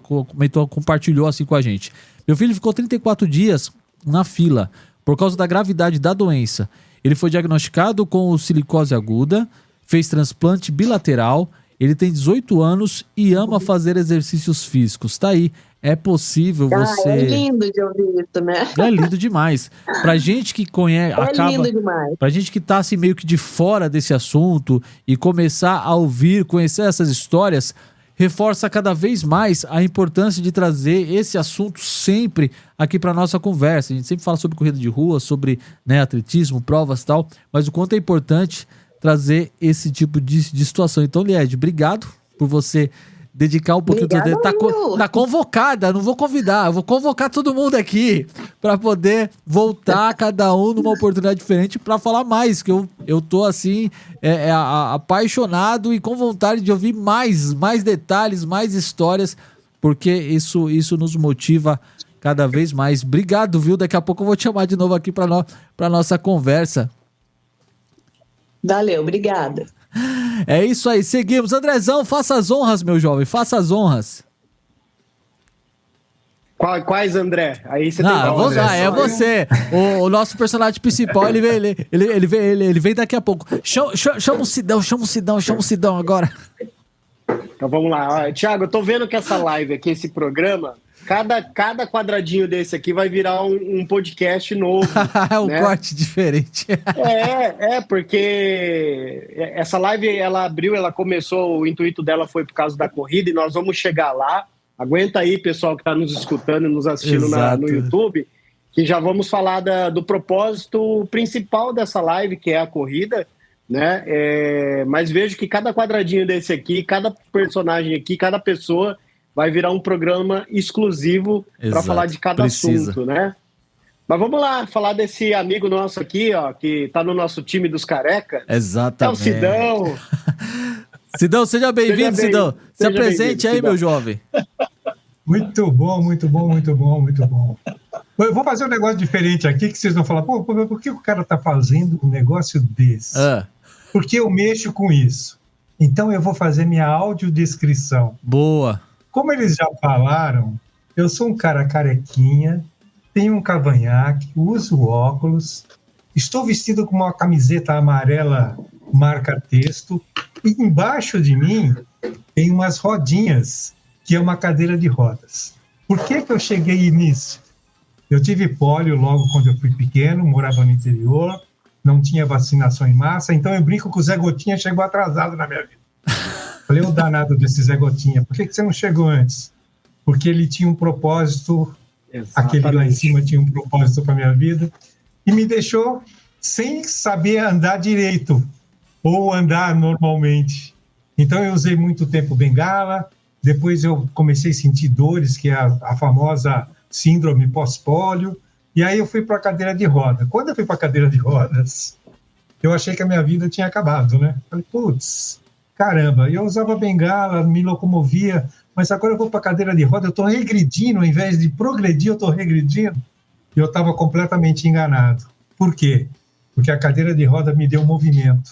compartilhou assim com a gente. Meu filho ficou 34 dias na fila por causa da gravidade da doença. Ele foi diagnosticado com silicose aguda, fez transplante bilateral, ele tem 18 anos e ama fazer exercícios físicos. Tá aí, é possível você... É lindo de ouvir isso, né? É lindo demais. Pra gente que conhece... lindo demais. Pra gente que tá assim meio que de fora desse assunto e começar a ouvir, conhecer essas histórias, reforça cada vez mais a importância de trazer esse assunto sempre aqui pra nossa conversa. A gente sempre fala sobre corrida de rua, sobre, né, atletismo, provas e tal, mas o quanto é importante trazer esse tipo de situação. Então, Liege, obrigado por você dedicar um pouquinho do tempo. Tá convocada, não vou convidar, eu vou convocar todo mundo aqui para poder voltar cada um numa oportunidade diferente para falar mais, que eu tô assim apaixonado e com vontade de ouvir mais detalhes, mais histórias, porque isso nos motiva cada vez mais. Obrigado, viu? Daqui a pouco eu vou te chamar de novo aqui para nossa conversa. Valeu, obrigada. É isso aí, seguimos. Andrezão, faça as honras, meu jovem, faça as honras. Quais, André? Aí você tem vou usar, é você. O nosso personagem principal, ele vem daqui a pouco. Chama o Sidão agora. Então vamos lá. Thiago, eu tô vendo que essa live aqui, esse programa, cada quadradinho desse aqui vai virar um podcast novo. É um né? corte diferente. Porque essa live, ela começou, o intuito dela foi por causa da corrida e nós vamos chegar lá. Aguenta aí, pessoal que está nos escutando e nos assistindo no YouTube, que já vamos falar do propósito principal dessa live, que é a corrida, né? Mas vejo que cada quadradinho desse aqui, cada personagem aqui, cada pessoa vai virar um programa exclusivo para falar de cada assunto, né? Mas vamos lá, falar desse amigo nosso aqui, ó, que está no nosso time dos careca. Exatamente. É o Sidão. Sidão, seja bem-vindo, Sidão. Se apresente aí, Sidão. Meu jovem. Muito bom. Eu vou fazer um negócio diferente aqui, que vocês vão falar, por que o cara está fazendo um negócio desse? Porque eu mexo com isso. Então eu vou fazer minha audiodescrição. Boa. Como eles já falaram, eu sou um cara carequinha, tenho um cavanhaque, uso óculos, estou vestido com uma camiseta amarela marca texto, e embaixo de mim tem umas rodinhas, que é uma cadeira de rodas. Por que eu cheguei nisso? Eu tive pólio logo quando eu fui pequeno, morava no interior, não tinha vacinação em massa, então eu brinco que o Zé Gotinha chegou atrasado na minha vida. Falei, o danado desse Zé Gotinha, por que você não chegou antes? Porque ele tinha um propósito, aquele lá em cima tinha um propósito para a minha vida, e me deixou sem saber andar direito, ou andar normalmente. Então eu usei muito tempo bengala, depois eu comecei a sentir dores, que é a famosa síndrome pós-pólio, e aí eu fui para a cadeira de roda. Quando eu fui para a cadeira de rodas, eu achei que a minha vida tinha acabado, né? Falei, putz, caramba, eu usava bengala, me locomovia, mas agora eu vou para a cadeira de roda, eu estou regredindo, ao invés de progredir, eu estou regredindo. E eu estava completamente enganado. Por quê? Porque a cadeira de roda me deu movimento,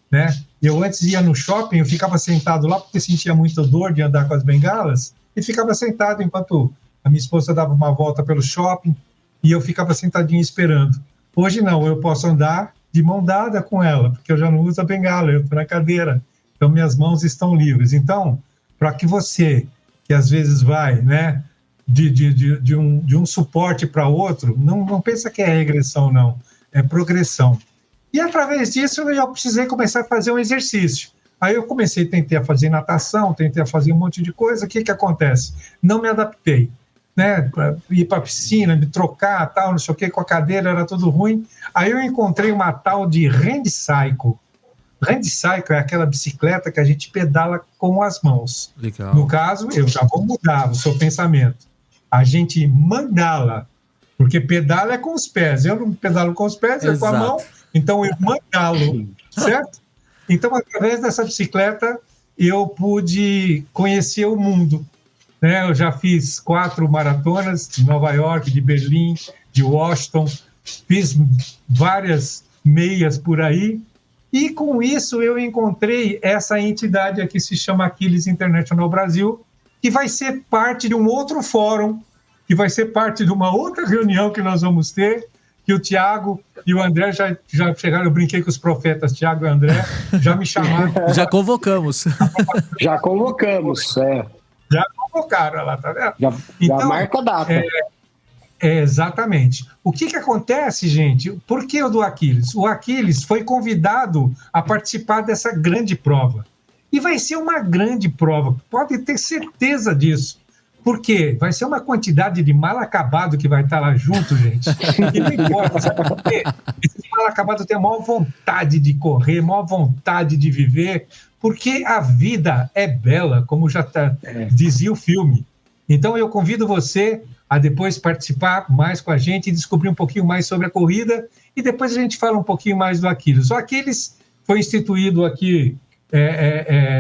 né? Eu antes ia no shopping, eu ficava sentado lá porque sentia muita dor de andar com as bengalas e ficava sentado enquanto a minha esposa dava uma volta pelo shopping e eu ficava sentadinho esperando. Hoje não, eu posso andar de mão dada com ela, porque eu já não uso a bengala, eu estou na cadeira, então minhas mãos estão livres. Então, para que você, que às vezes vai, né, de um suporte para outro, não pensa que é regressão, não, é progressão. E através disso eu precisei começar a fazer um exercício. Aí eu tentei a fazer natação, tentei a fazer um monte de coisa. O que acontece? Não me adaptei, né? Ir para a piscina, me trocar, tal, não sei o que, com a cadeira era tudo ruim. Aí eu encontrei uma tal de handcycle. Handcycle é aquela bicicleta que a gente pedala com as mãos. Legal. No caso, eu já vou mudar o seu pensamento. A gente mandala, porque pedala é com os pés. Eu não pedalo com os pés, é com a mão. Então, eu mandalo, certo? Então, através dessa bicicleta, eu pude conhecer o mundo, né? Eu já fiz 4 maratonas de Nova York, de Berlim, de Washington, fiz várias meias por aí, e com isso eu encontrei essa entidade aqui que se chama Achilles International Brasil, que vai ser parte de um outro fórum, que vai ser parte de uma outra reunião que nós vamos ter, que o Thiago e o André já chegaram, eu brinquei com os profetas, Thiago e André, já me chamaram. Já convocamos. Já convocamos, Já convocaram lá, tá vendo? Já marca a data. Exatamente. O que acontece, gente? Por que o do Achilles? O Achilles foi convidado a participar dessa grande prova. E vai ser uma grande prova, pode ter certeza disso. Por quê? Vai ser uma quantidade de mal acabado que vai estar lá junto, gente. E não importa, sabe por quê? Esse mal acabado tem a maior vontade de correr, a maior vontade de viver, porque a vida é bela, como já dizia o filme. Então eu convido você a depois participar mais com a gente e descobrir um pouquinho mais sobre a corrida, e depois a gente fala um pouquinho mais do Achilles. O Achilles foi instituído aqui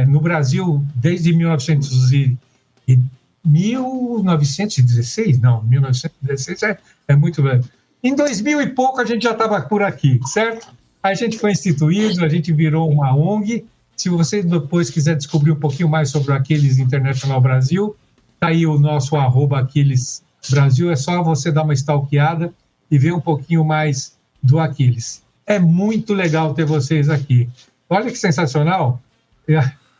no Brasil desde 1916, não, 1916 é muito velho. Em 2000 e pouco a gente já estava por aqui, certo? A gente foi instituído, a gente virou uma ONG. Se você depois quiser descobrir um pouquinho mais sobre o Achilles International Brasil, tá aí o nosso @Achilles Brasil, é só você dar uma stalkeada e ver um pouquinho mais do Aquiles. É muito legal ter vocês aqui. Olha que sensacional.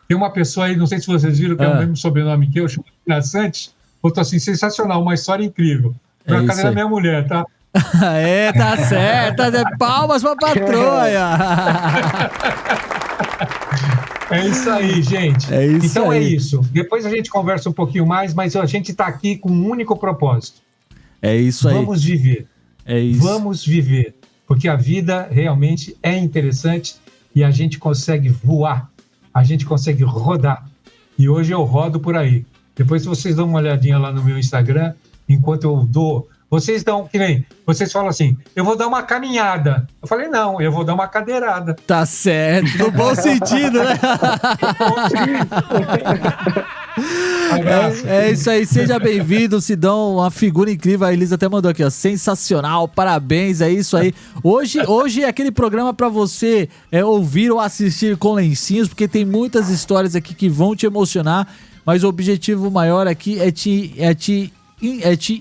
Tem uma pessoa aí, não sei se vocês viram, que é o mesmo sobrenome que eu, chamo Santos, botou assim, sensacional, uma história incrível. Foi a casa da minha mulher, tá? Tá certo. Palmas pra patroa. É isso aí, gente. Então é isso. Depois a gente conversa um pouquinho mais, mas a gente está aqui com um único propósito. É isso aí. Vamos viver. É isso. Vamos viver. Porque a vida realmente é interessante e a gente consegue voar. A gente consegue rodar. E hoje eu rodo por aí. Depois vocês dão uma olhadinha lá no meu Instagram, enquanto eu dou... Vocês dão, que nem, vocês falam assim, eu vou dar uma caminhada. Eu falei, não, eu vou dar uma cadeirada. Tá certo, no bom sentido, né? É isso aí, seja bem-vindo, Sidão, uma figura incrível, a Elisa até mandou aqui, ó, sensacional, parabéns, é isso aí. Hoje é aquele programa pra você ouvir ou assistir com lencinhos, porque tem muitas histórias aqui que vão te emocionar, mas o objetivo maior aqui é te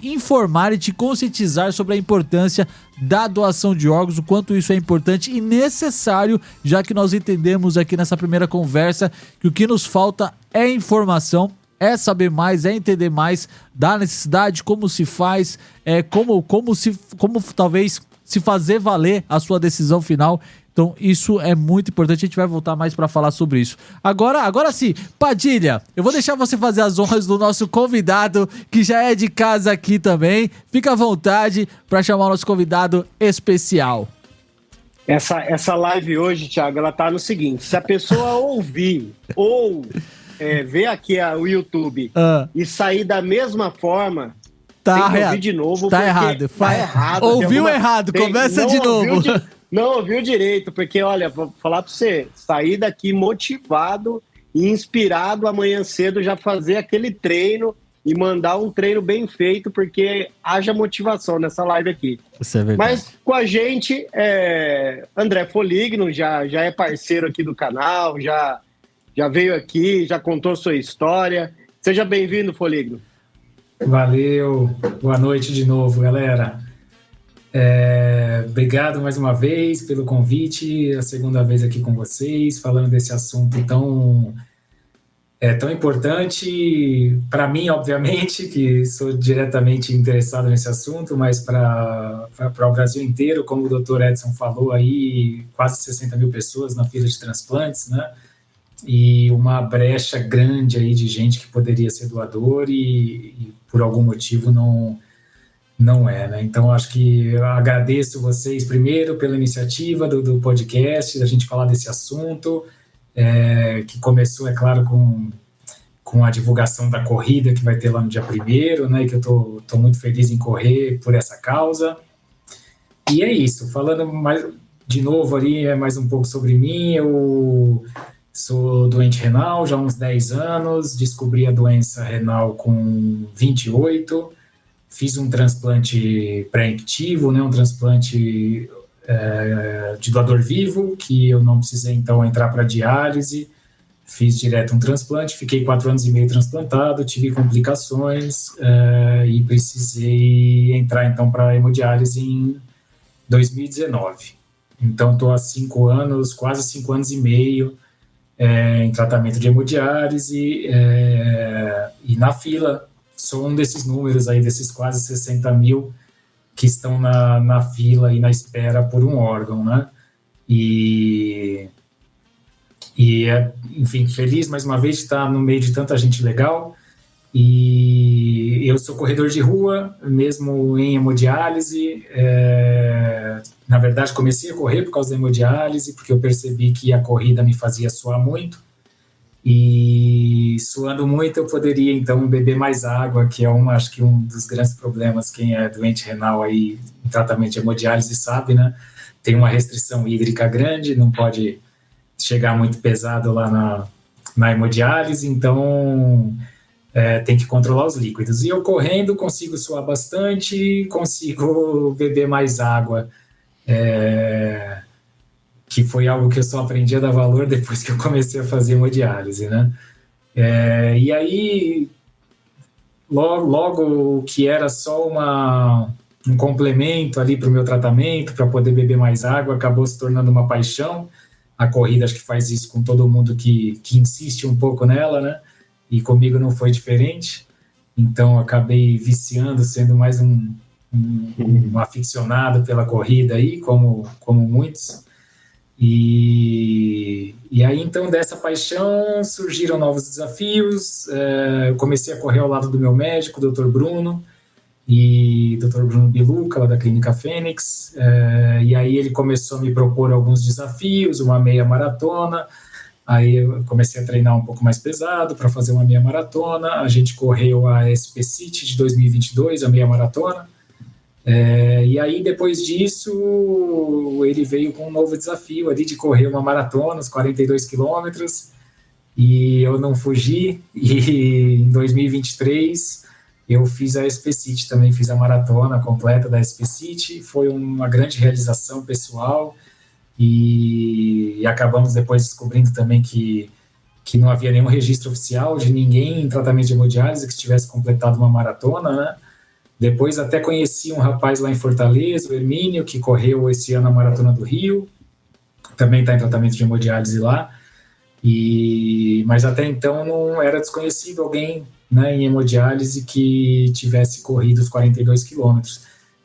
informar e te conscientizar sobre a importância da doação de órgãos, o quanto isso é importante e necessário, já que nós entendemos aqui nessa primeira conversa que o que nos falta é informação, é saber mais, é entender mais da necessidade, como se faz, como talvez se fazer valer a sua decisão final. Então isso é muito importante, a gente vai voltar mais para falar sobre isso. Agora sim, Padilha, eu vou deixar você fazer as honras do nosso convidado, que já é de casa aqui também. Fica à vontade para chamar o nosso convidado especial. Essa live hoje, Thiago, ela tá no seguinte, se a pessoa ouvir ou ver aqui o YouTube e sair da mesma forma, tem que ouvir de novo. Tá errado. Ouviu errado, começa de novo. Não ouviu direito, porque, olha, vou falar pra você, sair daqui motivado e inspirado amanhã cedo, já fazer aquele treino e mandar um treino bem feito, porque haja motivação nessa live aqui. Isso é verdade. Mas com a gente, André Foligno, já é parceiro aqui do canal, já veio aqui, já contou sua história. Seja bem-vindo, Foligno. Valeu, boa noite de novo, galera. Obrigado mais uma vez pelo convite, a segunda vez aqui com vocês, falando desse assunto tão importante para mim, obviamente, que sou diretamente interessado nesse assunto, mas para o Brasil inteiro, como o Dr. Edson falou aí, quase 60 mil pessoas na fila de transplantes, né? E uma brecha grande aí de gente que poderia ser doador e por algum motivo não é, né? Então, acho que eu agradeço vocês primeiro pela iniciativa do podcast, da gente falar desse assunto, que começou, é claro, com a divulgação da corrida que vai ter lá no dia 1º, né? E que eu tô muito feliz em correr por essa causa. E é isso, falando mais de novo ali, mais um pouco sobre mim, eu sou doente renal já há uns 10 anos, descobri a doença renal com 28, fiz um transplante pré-emptivo, né, um transplante de doador vivo, que eu não precisei, então, entrar para diálise, fiz direto um transplante, fiquei 4 anos e meio transplantado, tive complicações e precisei entrar, então, para hemodiálise em 2019. Então, estou há 5 anos, quase 5 anos e meio, em tratamento de hemodiálise e na fila. Sou um desses números aí, desses quase 60 mil que estão na fila e na espera por um órgão, né? Enfim, feliz mais uma vez de estar no meio de tanta gente legal. E eu sou corredor de rua, mesmo em hemodiálise. Na verdade, comecei a correr por causa da hemodiálise, porque eu percebi que a corrida me fazia suar muito. E suando muito eu poderia então beber mais água, que é acho que um dos grandes problemas, quem é doente renal aí em tratamento de hemodiálise sabe, né? Tem uma restrição hídrica grande, não pode chegar muito pesado lá na hemodiálise, então tem que controlar os líquidos. E eu correndo consigo suar bastante, consigo beber mais água, que foi algo que eu só aprendi a dar valor depois que eu comecei a fazer hemodiálise, né? E aí, logo que era só um complemento ali para o meu tratamento, para poder beber mais água, acabou se tornando uma paixão. A corrida acho que faz isso com todo mundo que insiste um pouco nela, né? E comigo não foi diferente. Então, acabei viciando, sendo mais um aficionado pela corrida aí, como muitos. E aí, então, dessa paixão surgiram novos desafios. Eu comecei a correr ao lado do meu médico, Dr. Bruno, e Dr. Bruno Biluca, lá da Clínica Fênix. E aí ele começou a me propor alguns desafios, uma meia maratona. Aí eu comecei a treinar um pouco mais pesado para fazer uma meia maratona. A gente correu a SP City de 2022, a meia maratona. E aí, depois disso, ele veio com um novo desafio ali de correr uma maratona, os 42 quilômetros, e eu não fugi. E em 2023, eu fiz a SP City também, fiz a maratona completa da SP City. Foi uma grande realização pessoal, e acabamos depois descobrindo também que não havia nenhum registro oficial de ninguém em tratamento de hemodiálise que tivesse completado uma maratona, né? Depois até conheci um rapaz lá em Fortaleza, o Hermínio, que correu esse ano a Maratona do Rio, também está em tratamento de hemodiálise lá, mas até então não era desconhecido alguém, né, em hemodiálise que tivesse corrido os 42 quilômetros.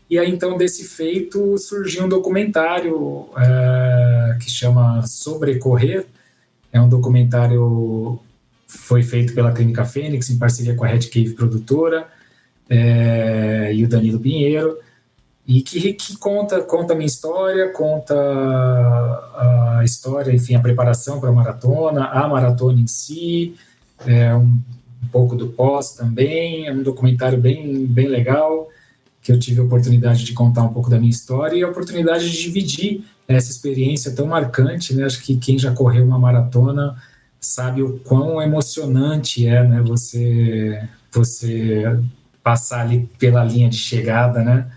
E aí então desse feito surgiu um documentário que chama Sobrecorrer. É um documentário foi feito pela Clínica Fênix em parceria com a Red Cave Produtora, e o Danilo Pinheiro, e que conta a minha história, conta a história, enfim, a preparação para a maratona em si, um pouco do pós também. É um documentário bem legal, que eu tive a oportunidade de contar um pouco da minha história e a oportunidade de dividir essa experiência tão marcante, né? Acho que quem já correu uma maratona sabe o quão emocionante é, né? Você passar ali pela linha de chegada, né?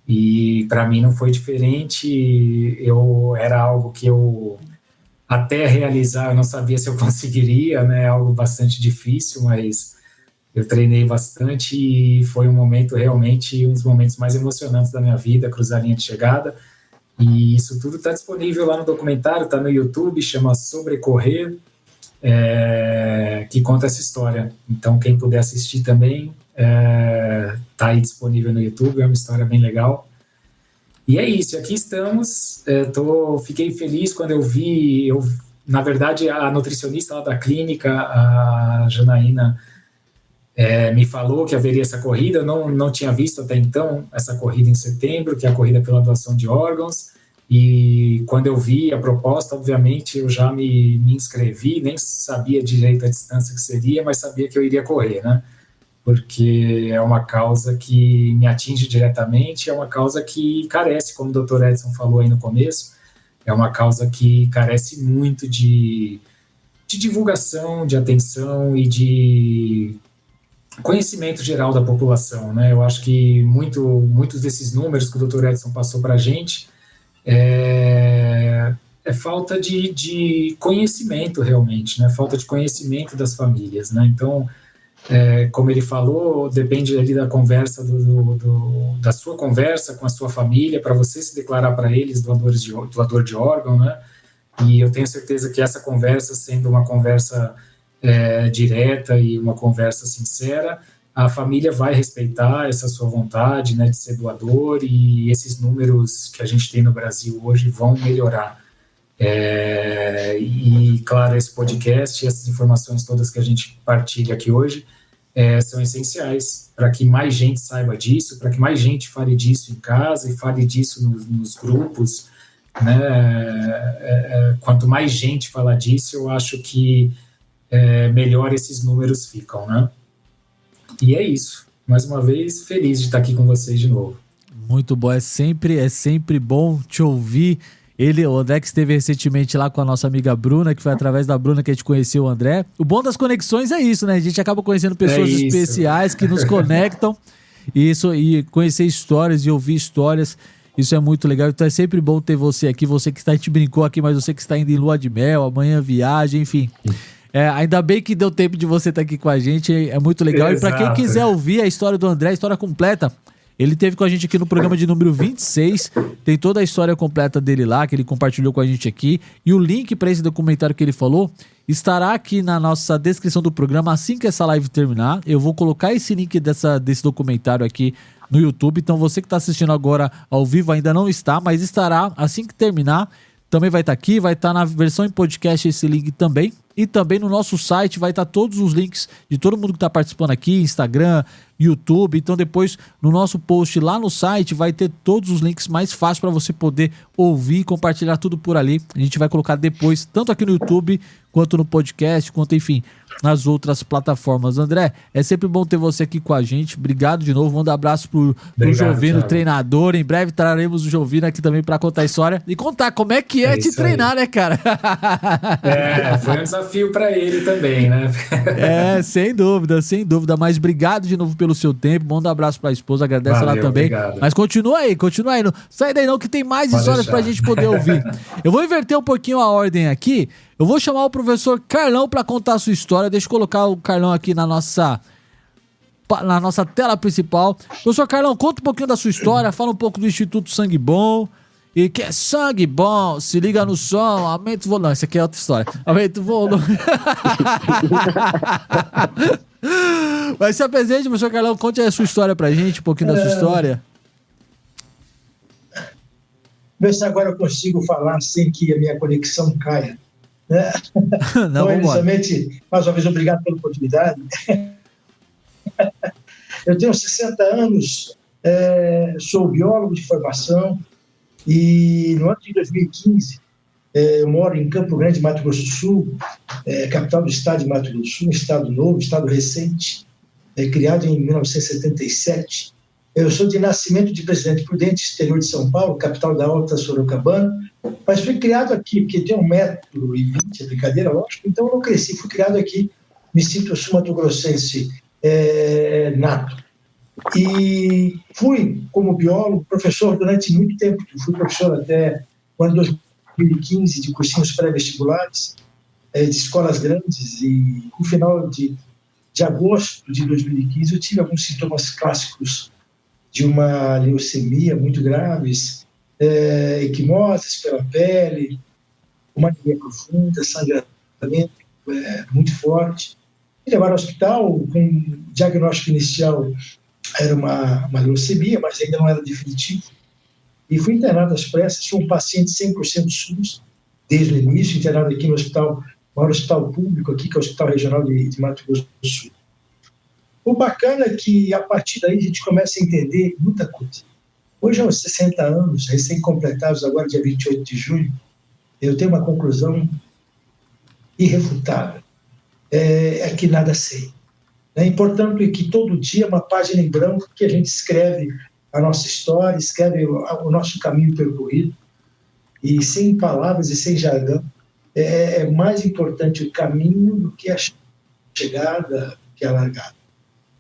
E para mim não foi diferente. Era algo que eu, até realizar, eu não sabia se eu conseguiria, né? Algo bastante difícil, mas eu treinei bastante e foi um momento realmente, um dos momentos mais emocionantes da minha vida, cruzar a linha de chegada. E isso tudo está disponível lá no documentário, está no YouTube, chama Sobrecorrer, que conta essa história. Então, quem puder assistir também, tá aí disponível no YouTube, é uma história bem legal. E é isso, aqui estamos. Fiquei feliz quando eu vi, na verdade, a nutricionista lá da clínica, a Janaína, me falou que haveria essa corrida. Eu não tinha visto até então essa corrida em setembro, que é a corrida pela doação de órgãos. E quando eu vi a proposta, obviamente, eu já me inscrevi, nem sabia direito a distância que seria, mas sabia que eu iria correr, né? Porque é uma causa que me atinge diretamente, é uma causa que carece, como o Dr. Edson falou aí no começo, é uma causa que carece muito de divulgação, de atenção e de conhecimento geral da população, né? Eu acho que muitos desses números que o Dr. Edson passou para a gente é falta de conhecimento realmente, né? Falta de conhecimento das famílias, né? Então, como ele falou, depende ali da conversa, da sua conversa com a sua família, para você se declarar para eles doador de órgão, né? E eu tenho certeza que essa conversa, sendo uma conversa direta e uma conversa sincera, a família vai respeitar essa sua vontade, né, de ser doador, e esses números que a gente tem no Brasil hoje vão melhorar. E, claro, esse podcast e essas informações todas que a gente partilha aqui hoje são essenciais para que mais gente saiba disso, para que mais gente fale disso em casa e fale disso nos grupos, né? Quanto mais gente falar disso, eu acho que melhor esses números ficam, né? E é isso. Mais uma vez, feliz de estar aqui com vocês de novo. Muito bom. É sempre bom te ouvir. O André que esteve recentemente lá com a nossa amiga Bruna, que foi através da Bruna que a gente conheceu o André. O bom das conexões é isso, né? A gente acaba conhecendo pessoas especiais que nos conectam. E conhecer histórias e ouvir histórias, isso é muito legal. Então é sempre bom ter você aqui, você que está, a gente brincou aqui, mas você que está indo em lua de mel, amanhã viagem, enfim. Ainda bem que deu tempo de você estar aqui com a gente, é muito legal. Exato. E para quem quiser ouvir a história do André, a história completa, ele teve com a gente aqui no programa de número 26, tem toda a história completa dele lá, que ele compartilhou com a gente aqui, e o link para esse documentário que ele falou estará aqui na nossa descrição do programa assim que essa live terminar. Eu vou colocar esse link desse documentário aqui no YouTube, então você que está assistindo agora ao vivo ainda não está, mas estará assim que terminar. Também vai estar aqui, vai estar na versão em podcast esse link também. E também no nosso site vai estar todos os links de todo mundo que está participando aqui, Instagram, YouTube. Então depois no nosso post lá no site vai ter todos os links mais fáceis para você poder ouvir e compartilhar tudo por ali. A gente vai colocar depois, tanto aqui no YouTube, quanto no podcast, quanto enfim, nas outras plataformas. André, é sempre bom ter você aqui com a gente. Obrigado de novo. Manda um abraço pro Jovino, treinador. Em breve traremos o Jovino aqui também para contar a história e contar como é que é te treinar, né, cara? Foi um desafio para ele também, né? Sem dúvida, sem dúvida. Mas obrigado de novo pelo seu tempo. Manda um abraço pra esposa, agradece ela também. Obrigado. Mas continua aí. Não sai daí não, que tem mais histórias pra gente poder ouvir. Eu vou inverter um pouquinho a ordem aqui. Eu vou chamar o professor Carlão para contar a sua história. Deixa eu colocar o Carlão aqui na nossa tela principal. Professor Carlão, conta um pouquinho da sua história, fala um pouco do Instituto Sangue Bom. E que é sangue bom, se liga no som, aumenta o volume. Não, isso aqui é outra história. Aumenta o volume. Mas se apresente, professor Carlão, conte a sua história pra gente, um pouquinho da sua história. Ver se agora eu consigo falar sem que a minha conexão caia. Né? Não, então, inicialmente, mais uma vez, obrigado pela oportunidade. Eu tenho 60 anos, sou biólogo de formação e no ano de 2015 eu moro em Campo Grande, Mato Grosso do Sul, capital do estado de Mato Grosso do Sul, um estado novo, estado recente, criado em 1977. Eu sou de nascimento de Presidente Prudente, exterior de São Paulo, capital da Alta Sorocabana, mas fui criado aqui, porque tem 1,20 m, é brincadeira, lógico, então eu não cresci, fui criado aqui, me sinto sul-mato-grossense nato. E fui, como biólogo, professor durante muito tempo, fui professor até o ano 2015 de cursinhos pré-vestibulares, de escolas grandes, e no final de agosto de 2015 eu tive alguns sintomas clássicos de uma leucemia muito graves, equimoses pela pele, uma anemia profunda, sangramento muito forte. Me levaram ao hospital com diagnóstico inicial, era uma leucemia, mas ainda não era definitivo. E fui internado às pressas, sou um paciente 100% SUS, desde o início, internado aqui no hospital, maior hospital público aqui, que é o Hospital Regional de Mato Grosso do Sul. O bacana é que, a partir daí, a gente começa a entender muita coisa. Hoje, aos 60 anos, recém-completados, agora dia 28 de junho, eu tenho uma conclusão irrefutável. É que nada sei. Portanto, é que todo dia é uma página em branco que a gente escreve a nossa história, escreve o nosso caminho percorrido, e sem palavras e sem jargão, é mais importante o caminho do que a chegada, do que a largada.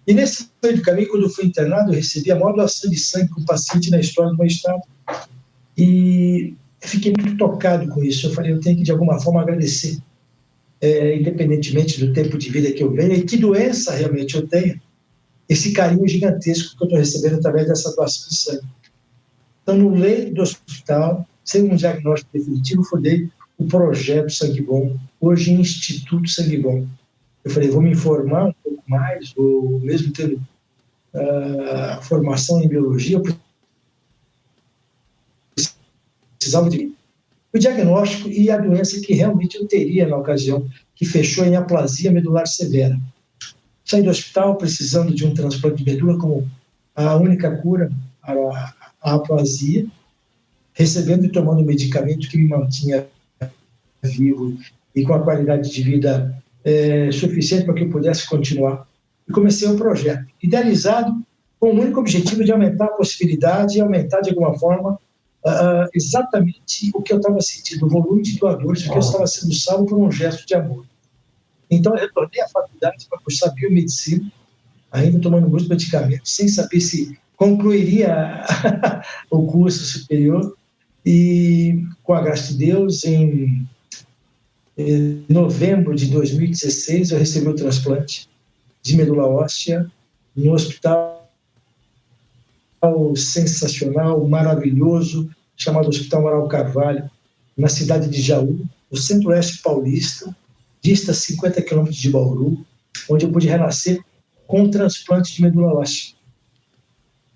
E nesse meio do caminho, quando eu fui internado, eu recebi a maior doação de sangue para um paciente na história do meu estado. E eu fiquei muito tocado com isso. Eu falei, eu tenho que, de alguma forma, agradecer, independentemente do tempo de vida que eu venho, e que doença realmente eu tenho, esse carinho gigantesco que eu estou recebendo através dessa doação de sangue. Então, no leito do hospital, sem um diagnóstico definitivo, eu fundei o Projeto Sangue Bom, hoje Instituto Sangue Bom. Eu falei, vou me informar um pouco mais, ou mesmo tendo formação em biologia, eu precisava de o diagnóstico e a doença que realmente eu teria na ocasião, que fechou em aplasia medular severa. Saí do hospital precisando de um transplante de medula como a única cura para a aplasia, recebendo e tomando um medicamento que me mantinha vivo e com a qualidade de vida suficiente para que eu pudesse continuar. E comecei um projeto idealizado com o único objetivo de aumentar a possibilidade e aumentar de alguma forma exatamente o que eu estava sentindo, o volume de doadores, porque eu estava sendo salvo por um gesto de amor. Então eu retornei à faculdade para cursar biomedicina, ainda tomando muitos medicamentos, sem saber se concluiria o curso superior, e com a graça de Deus, em Em novembro de 2016, eu recebi o transplante de medula óssea em um hospital sensacional, maravilhoso, chamado Hospital Moral Carvalho, na cidade de Jaú, no centro-oeste paulista, dista 50 quilômetros de Bauru, onde eu pude renascer com um transplante de medula óssea.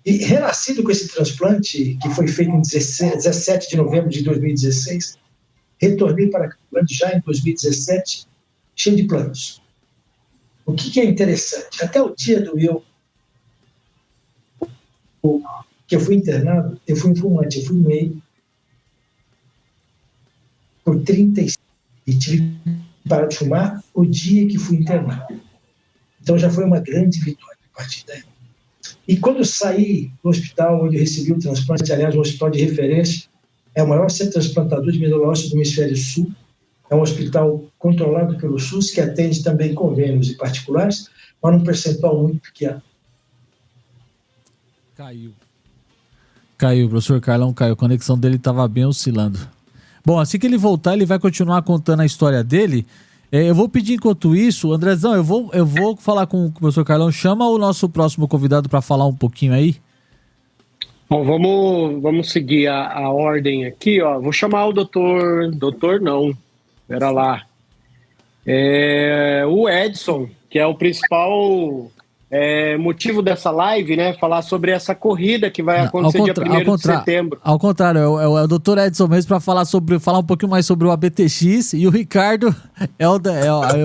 E renascido com esse transplante, que foi feito em 17 de novembro de 2016, retornei para Campo Grande já em 2017, cheio de planos. O que é interessante? Até o dia que eu fui internado, eu fui um fumante, eu fumei por 35 e tive que parar de fumar o dia que fui internado. Então já foi uma grande vitória a partir daí. E quando eu saí do hospital onde eu recebi o transplante, aliás, um hospital de referência, é o maior centro transplantador de medula óssea do Hemisfério Sul, é um hospital controlado pelo SUS, que atende também convênios e particulares, mas num percentual muito pequeno. Caiu, o professor Carlão caiu, a conexão dele estava bem oscilando. Bom, assim que ele voltar, ele vai continuar contando a história dele. Eu vou pedir enquanto isso, Andrezão, eu vou falar com o professor Carlão, chama o nosso próximo convidado para falar um pouquinho aí. Bom, vamos seguir a ordem aqui, ó. Vou chamar o doutor não, espera lá. O Edson, que é o principal motivo dessa live, né? Falar sobre essa corrida que vai acontecer dia 1º de setembro. Ao contrário, é o doutor Edson mesmo para falar um pouquinho mais sobre o ABTX, e o Ricardo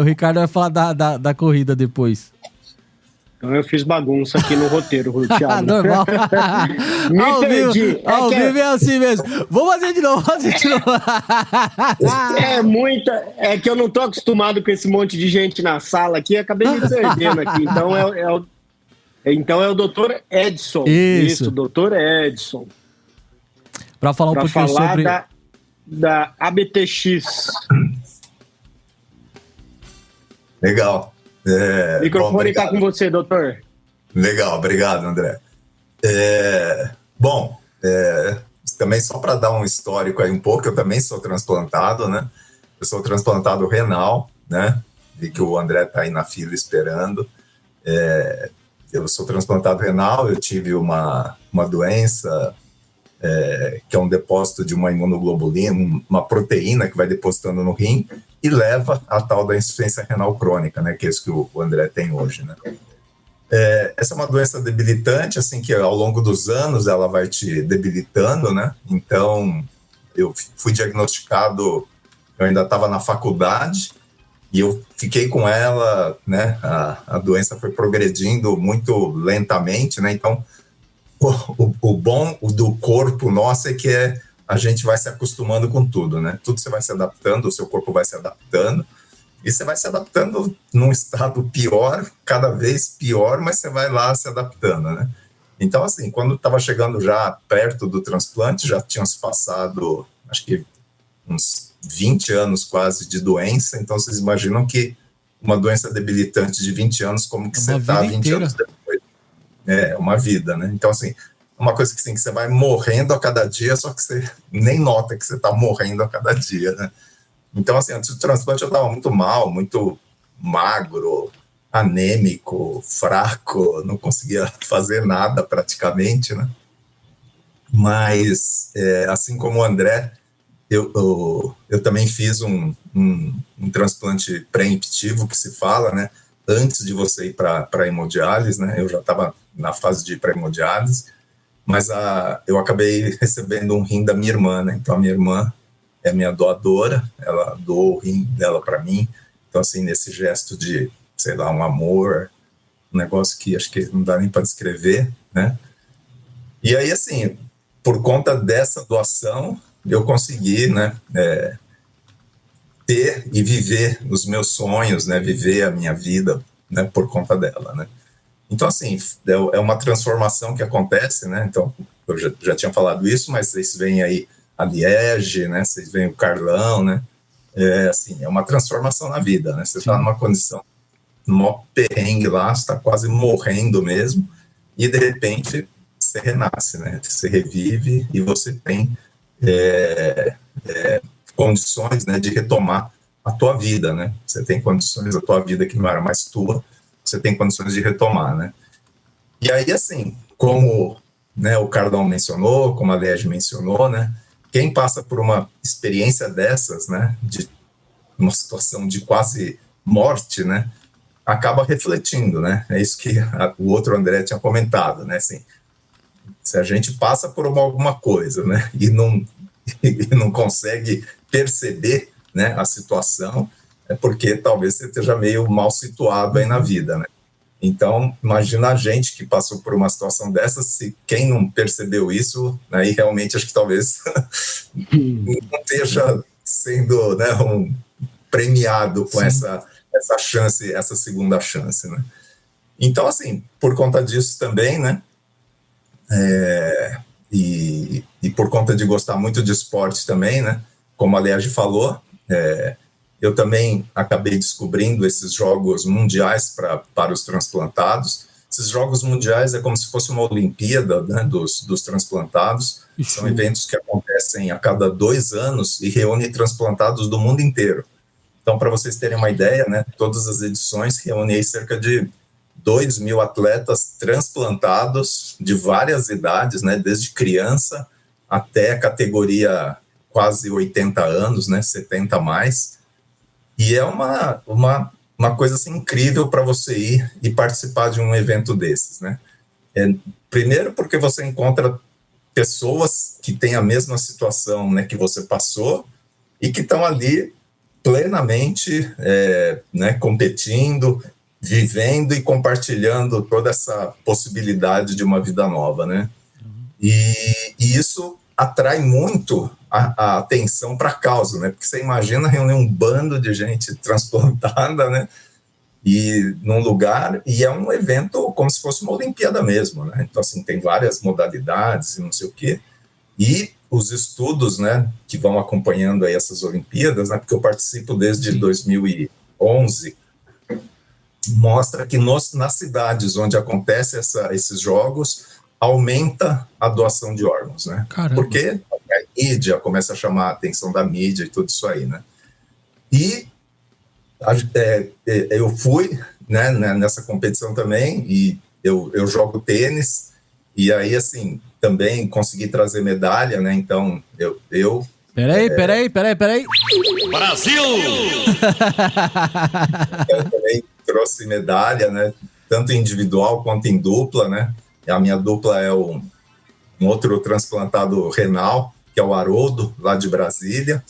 o Ricardo vai falar da corrida depois. Então eu fiz bagunça aqui no roteiro, Thiago. Normal. Me perdi. Ao vivo é assim mesmo. Vou fazer de novo. É que eu não tô acostumado com esse monte de gente na sala aqui, acabei me perdendo aqui. Então é o doutor Edson. Isso, doutor Edson. Para falar um pouquinho sobre... da ABTX. Legal. O microfone está com você, doutor. Legal, obrigado, André. Também só para dar um histórico aí um pouco, eu também sou transplantado, né? Eu sou transplantado renal, né? Vi que o André está aí na fila esperando. Eu sou transplantado renal, eu tive uma doença que é um depósito de uma imunoglobulina, uma proteína que vai depositando no rim e leva a tal da insuficiência renal crônica, né, que é isso que o André tem hoje, né. Essa é uma doença debilitante, assim, que ao longo dos anos ela vai te debilitando, né, então eu fui diagnosticado, eu ainda estava na faculdade e eu fiquei com ela, né, a doença foi progredindo muito lentamente, né, então o bom do corpo nosso é que a gente vai se acostumando com tudo, né? Tudo você vai se adaptando, o seu corpo vai se adaptando, e você vai se adaptando num estado pior, cada vez pior, mas você vai lá se adaptando, né? Então, assim, quando estava chegando já perto do transplante, já tinham se passado, acho que uns 20 anos quase de doença, então vocês imaginam que uma doença debilitante de 20 anos, como que você está 20 anos depois? É uma vida, né? Então, assim, uma coisa que, assim, que você vai morrendo a cada dia, só que você nem nota que você está morrendo a cada dia, né? Então, assim, antes do transplante eu estava muito mal, muito magro, anêmico, fraco, não conseguia fazer nada praticamente, né? Mas, assim como o André, eu também fiz um transplante pré-emptivo, que se fala, né? Antes de você ir para a hemodiálise, né? Eu já estava na fase de pré-hemodiálise, mas eu acabei recebendo um rim da minha irmã, né? Então a minha irmã é minha doadora, ela doou o rim dela para mim. Então, assim, nesse gesto de, sei lá, um amor, um negócio que acho que não dá nem para descrever, né? E aí, assim, por conta dessa doação, eu consegui, né, ter e viver os meus sonhos, né, viver a minha vida, né, por conta dela, né. Então, assim, é uma transformação que acontece, né, então, eu já tinha falado isso, mas vocês veem aí a Liege, né, vocês veem o Carlão, né, assim, é uma transformação na vida, né, você está numa condição, num perrengue lá, você está quase morrendo mesmo, e de repente você renasce, né, você revive e você tem condições, né, de retomar a tua vida, né? Você tem condições, a tua vida que não era mais tua, você tem condições de retomar, né? E aí, assim, como, né, o Cardão mencionou, como a Liege mencionou, né? Quem passa por uma experiência dessas, né, de uma situação de quase morte, né, acaba refletindo, né? É isso que o outro André tinha comentado, né? Assim, se a gente passa por alguma coisa, né, e não consegue perceber, né, a situação, é porque talvez você esteja meio mal situado aí na vida, né? Então, imagina a gente que passou por uma situação dessa, se quem não percebeu isso, aí realmente acho que talvez não esteja sendo, né, premiado com essa chance, essa segunda chance, né? Então, assim, por conta disso também, né, e por conta de gostar muito de esporte também, né, como a Liege falou, eu também acabei descobrindo esses jogos mundiais para os transplantados. Esses jogos mundiais é como se fosse uma Olimpíada, né, dos transplantados. São eventos que acontecem a cada 2 anos e reúnem transplantados do mundo inteiro. Então, para vocês terem uma ideia, né, todas as edições reúnem cerca de 2.000 atletas transplantados de várias idades, né, desde criança até a categoria quase 80 anos, né, 70 a mais. E é uma coisa assim, incrível para você ir e participar de um evento desses, né? Primeiro porque você encontra pessoas que têm a mesma situação, né, que você passou e que estão ali plenamente, né, competindo, vivendo e compartilhando toda essa possibilidade de uma vida nova, né? E isso atrai muito a atenção para a causa, né? Porque você imagina reunir um bando de gente transplantada, né? E num lugar, e é um evento como se fosse uma Olimpíada mesmo, né? Então, assim, tem várias modalidades e não sei o quê. E os estudos, né, que vão acompanhando aí essas Olimpíadas, né? Porque eu participo desde 2011, mostra que nas cidades onde acontecem esses jogos, aumenta a doação de órgãos, né? Caramba. Porque a mídia começa a chamar a atenção da mídia e tudo isso aí, né? E eu fui, né, nessa competição também, e eu jogo tênis, e aí, assim, também consegui trazer medalha, né? Então, eu Peraí. Brasil! Eu também trouxe medalha, né? Tanto individual quanto em dupla, né? A minha dupla é um outro transplantado renal, que é o Haroldo, lá de Brasília.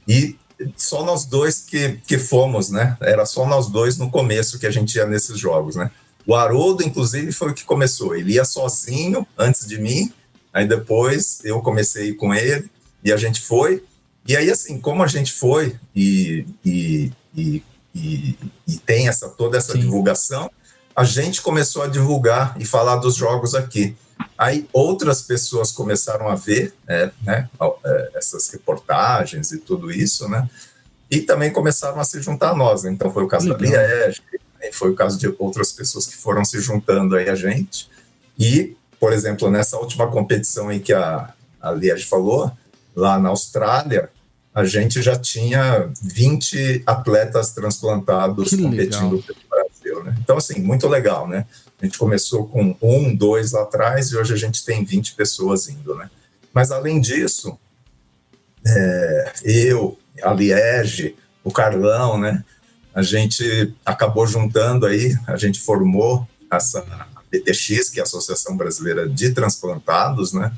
E só nós dois que fomos, né? Era só nós dois no começo que a gente ia nesses jogos, né? O Haroldo, inclusive, foi o que começou. Ele ia sozinho antes de mim, aí depois eu comecei a ir com ele, e a gente foi. E aí, assim, como a gente foi e tem toda essa divulgação, a gente começou a divulgar e falar dos jogos aqui. Aí outras pessoas começaram a ver né, essas reportagens e tudo isso, né? E também começaram a se juntar a nós. Então foi o caso da Liege, foi o caso de outras pessoas que foram se juntando aí a gente. E, por exemplo, nessa última competição aí que a Liege falou, lá na Austrália, a gente já tinha 20 atletas transplantados competindo pelo Brasil, né? Então, assim, muito legal, né? A gente começou com 2 lá atrás e hoje a gente tem 20 pessoas indo, né? Mas, além disso, eu, a Liege, o Carlão, né? A gente acabou juntando aí, a gente formou essa BTX, que é a Associação Brasileira de Transplantados, né?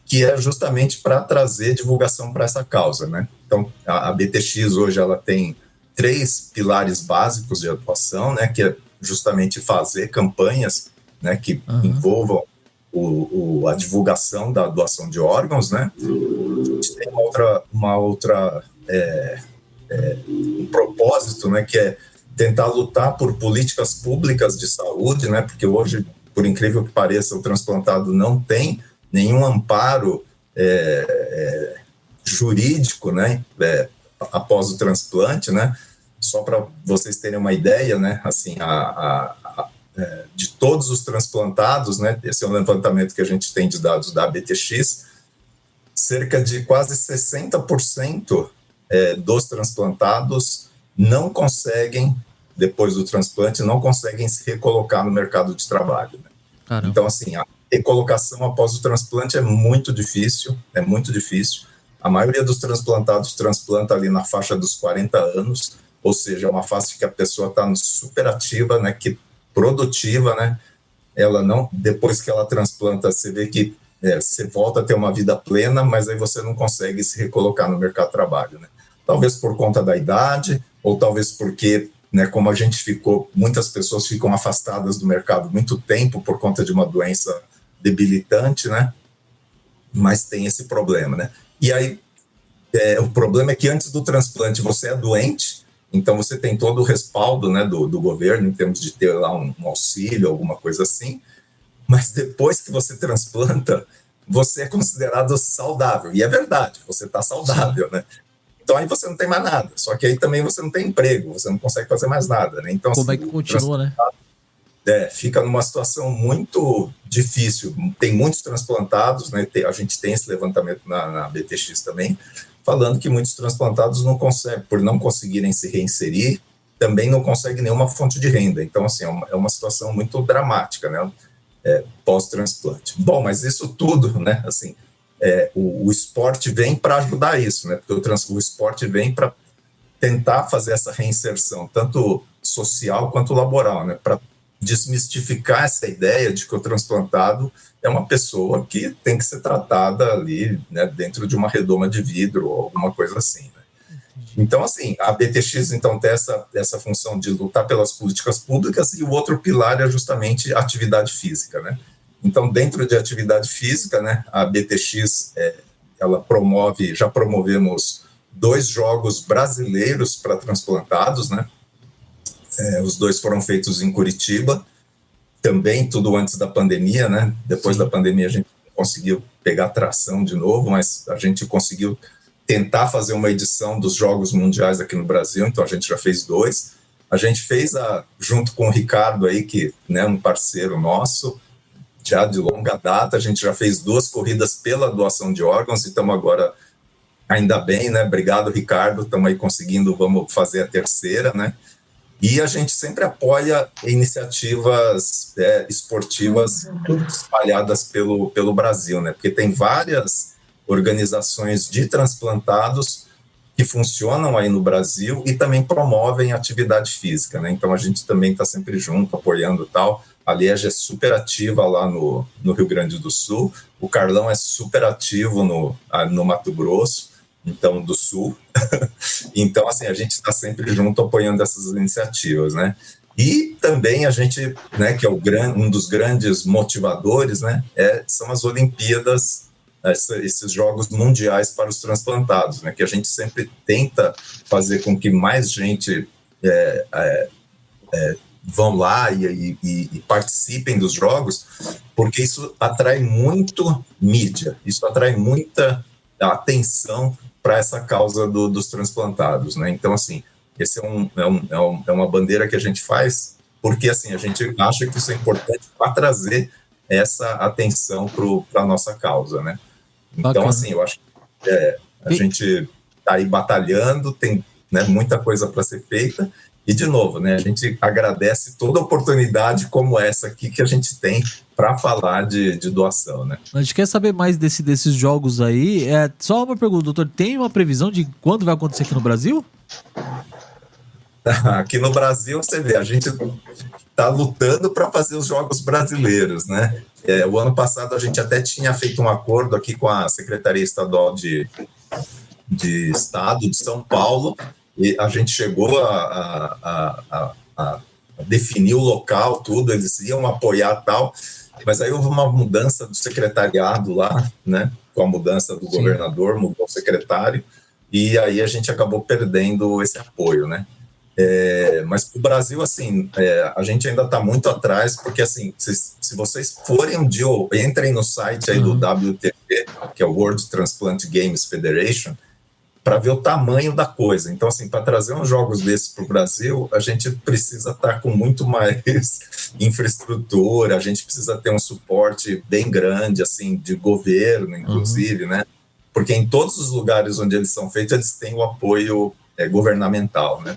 Que é justamente para trazer divulgação para essa causa, né? Então, a BTX hoje ela tem 3 pilares básicos de atuação, né? Que é justamente fazer campanhas, né? Que envolvam a divulgação da doação de órgãos, né? A gente tem um propósito, né? Que é tentar lutar por políticas públicas de saúde, né? Porque hoje, por incrível que pareça, o transplantado não tem nenhum amparo jurídico, né, após o transplante, né? Só para vocês terem uma ideia, né, assim, de todos os transplantados, né, esse é um levantamento que a gente tem de dados da BTX, cerca de quase 60% dos transplantados não conseguem, depois do transplante, não conseguem se recolocar no mercado de trabalho, né? Caramba. Então, assim, a recolocação após o transplante é muito difícil. A maioria dos transplantados transplanta ali na faixa dos 40 anos, ou seja, é uma fase que a pessoa está super ativa, né, que produtiva, né? Ela não, depois que ela transplanta, você vê que você volta a ter uma vida plena, mas aí você não consegue se recolocar no mercado de trabalho, né? Talvez por conta da idade, ou talvez porque, né, como a gente ficou, muitas pessoas ficam afastadas do mercado muito tempo por conta de uma doença debilitante, né? Mas tem esse problema, né? E aí, o problema é que antes do transplante você é doente, então você tem todo o respaldo, né, do governo, em termos de ter lá um auxílio, alguma coisa assim, mas depois que você transplanta, você é considerado saudável, e é verdade, você está saudável, né? Então aí você não tem mais nada, só que aí também você não tem emprego, você não consegue fazer mais nada, né? Então, como assim, é que continua, né? Fica numa situação muito difícil. Tem muitos transplantados, né? A gente tem esse levantamento na BTX também, falando que muitos transplantados não conseguem, por não conseguirem se reinserir, também não conseguem nenhuma fonte de renda. Então, assim, é uma situação muito dramática, né? Pós-transplante. Bom, mas isso tudo, né? Assim, o esporte vem para ajudar isso, né? Porque o esporte vem para tentar fazer essa reinserção, tanto social quanto laboral, né? Para desmistificar essa ideia de que o transplantado é uma pessoa que tem que ser tratada ali, né, dentro de uma redoma de vidro ou alguma coisa assim, né? Então, assim, a BTX então tem essa função de lutar pelas políticas públicas, e o outro pilar é justamente a atividade física, né? Então, dentro de atividade física, né, a BTX ela já promovemos 2 jogos brasileiros para transplantados, né? Os 2 foram feitos em Curitiba, também tudo antes da pandemia, né? Depois da pandemia a gente conseguiu pegar tração de novo, mas a gente conseguiu tentar fazer uma edição dos Jogos Mundiais aqui no Brasil, então a gente já fez 2. A gente fez, junto com o Ricardo aí, que, né, um parceiro nosso, já de longa data, a gente já fez 2 corridas pela doação de órgãos, e estamos agora, ainda bem, né? Obrigado, Ricardo, estamos aí conseguindo, vamos fazer a 3ª, né? E a gente sempre apoia iniciativas esportivas espalhadas pelo Brasil, né? Porque tem várias organizações de transplantados que funcionam aí no Brasil e também promovem atividade física, né? Então a gente também está sempre junto, apoiando e tal. A Liege é super ativa lá no Rio Grande do Sul, o Carlão é super ativo no Mato Grosso, então, do Sul. Então, assim, a gente está sempre junto apoiando essas iniciativas, né? E também a gente, né, que é um dos grandes motivadores, né, são as Olimpíadas, esses Jogos Mundiais para os transplantados, né, que a gente sempre tenta fazer com que mais gente vão lá e participem dos Jogos, porque isso atrai muito mídia, isso atrai muita atenção para essa causa dos transplantados, né? Então, assim, esse é uma bandeira que a gente faz porque, assim, a gente acha que isso é importante para trazer essa atenção para a nossa causa, né? Então, bacana. Assim, eu acho que a gente está aí batalhando, tem, né, muita coisa para ser feita, e, de novo, né, a gente agradece toda oportunidade como essa aqui que a gente tem para falar de doação, né? A gente quer saber mais desses jogos aí. Só uma pergunta, doutor, tem uma previsão de quando vai acontecer aqui no Brasil? Aqui no Brasil, você vê, a gente está lutando para fazer os Jogos Brasileiros, né? O ano passado a gente até tinha feito um acordo aqui com a Secretaria Estadual de Estado de São Paulo, e a gente chegou a definir o local, tudo, eles iam apoiar tal, mas aí houve uma mudança do secretariado lá, né? Com a mudança do governador, mudou o secretário, e aí a gente acabou perdendo esse apoio, né? Mas o Brasil, assim, a gente ainda está muito atrás, porque, assim, se vocês forem um dia, entrem no site aí do WTG, que é o World Transplant Games Federation, para ver o tamanho da coisa. Então, assim, para trazer uns jogos desses para o Brasil, a gente precisa estar com muito mais infraestrutura, a gente precisa ter um suporte bem grande, assim, de governo, inclusive, né? porque em todos os lugares onde eles são feitos, eles têm o apoio governamental, né?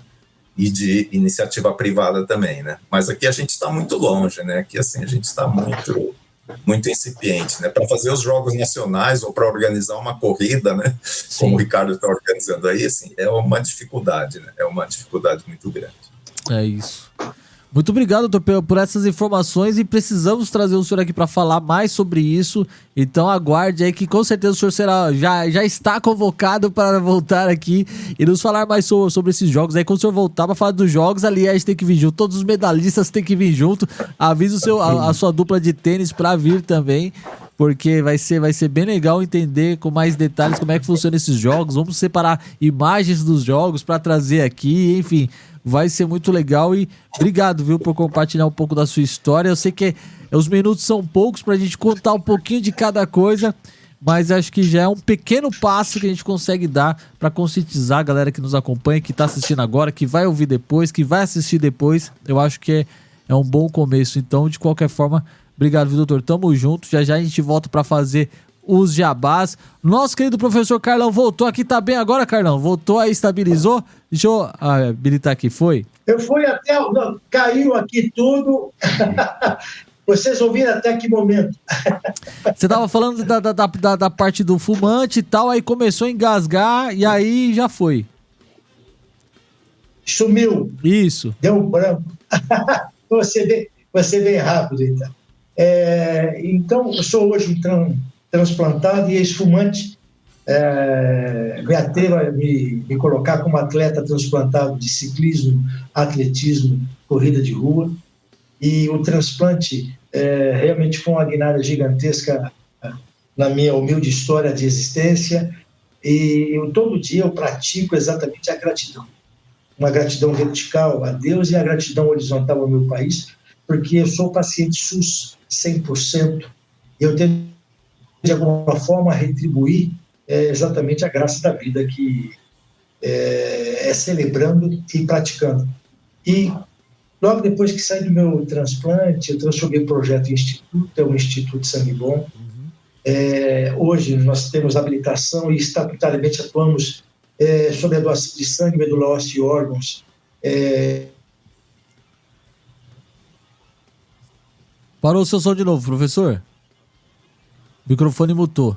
E de iniciativa privada também, né? Mas aqui a gente está muito longe, né? Aqui, assim, a gente está muito incipiente, né? Para fazer os jogos nacionais ou para organizar uma corrida, né? Sim. Como o Ricardo está organizando aí, assim, é uma dificuldade, né? É uma dificuldade muito grande. É isso. Muito obrigado, doutor, por essas informações, e precisamos trazer o senhor aqui para falar mais sobre isso. Então aguarde aí que com certeza o senhor já está convocado para voltar aqui e nos falar mais sobre esses jogos. Aí quando o senhor voltar para falar dos jogos, ali a gente tem que vir junto, todos os medalhistas têm que vir junto. Avisa a sua dupla de tênis para vir também, porque vai ser bem legal entender com mais detalhes como é que funcionam esses jogos. Vamos separar imagens dos jogos para trazer aqui, enfim, vai ser muito legal. E obrigado, viu, por compartilhar um pouco da sua história. Eu sei que os minutos são poucos pra gente contar um pouquinho de cada coisa, mas acho que já é um pequeno passo que a gente consegue dar para conscientizar a galera que nos acompanha, que tá assistindo agora, que vai ouvir depois, que vai assistir depois. Eu acho que é um bom começo. Então, de qualquer forma, obrigado, viu, doutor? Tamo junto. Já a gente volta para fazer os jabás. Nosso querido professor Carlão voltou aqui, tá bem agora, Carlão? Voltou aí, estabilizou? Deixa eu habilitar aqui, foi? Eu fui até... Não, caiu aqui tudo. Vocês ouviram até que momento? Você tava falando da parte do fumante e tal, aí começou a engasgar e aí já foi. Sumiu. Isso. Deu um branco. Você bem rápido, então. Então, eu sou hoje um transplantado e ex-fumante. Me atrevo a me colocar como atleta transplantado de ciclismo, atletismo, corrida de rua. E o transplante realmente foi uma guinada gigantesca na minha humilde história de existência. E todo dia eu pratico exatamente a gratidão. Uma gratidão vertical a Deus e a gratidão horizontal ao meu país, porque eu sou paciente SUS 100%. Eu tenho, de alguma forma, retribuir exatamente a graça da vida, que é celebrando e praticando. E logo depois que saí do meu transplante, eu transformei o projeto em instituto, é um Instituto de Sangue Bom. Hoje nós temos habilitação e estatutariamente atuamos sobre a doação de sangue, medula óssea e órgãos. Parou o seu som de novo, professor. O microfone mutou.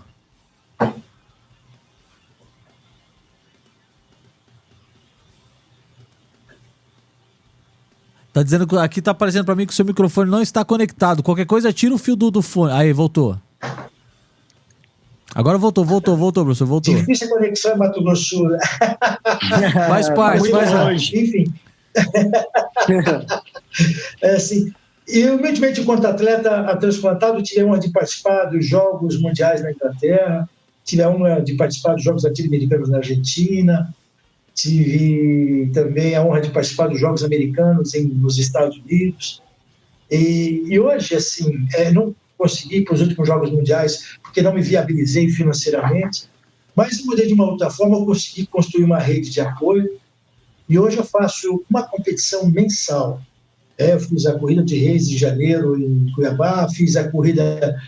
Tá dizendo que aqui tá aparecendo pra mim que o seu microfone não está conectado. Qualquer coisa, tira o fio do fone. Aí, voltou. Agora voltou, professor, voltou. Difícil a conexão em Mato Grosso. Faz parte, faz parte. Enfim. Assim, e humildemente, enquanto atleta transplantado, tive a honra de participar dos Jogos Mundiais na Inglaterra, tive a honra de participar dos Jogos Latino-Americanos na Argentina, tive também a honra de participar dos Jogos Americanos nos Estados Unidos. E hoje, assim, não consegui ir para os últimos Jogos Mundiais porque não me viabilizei financeiramente, mas eu mudei de uma outra forma, eu consegui construir uma rede de apoio e hoje eu faço uma competição mensal. Eu fiz a Corrida de Reis de janeiro em Cuiabá, fiz a Corrida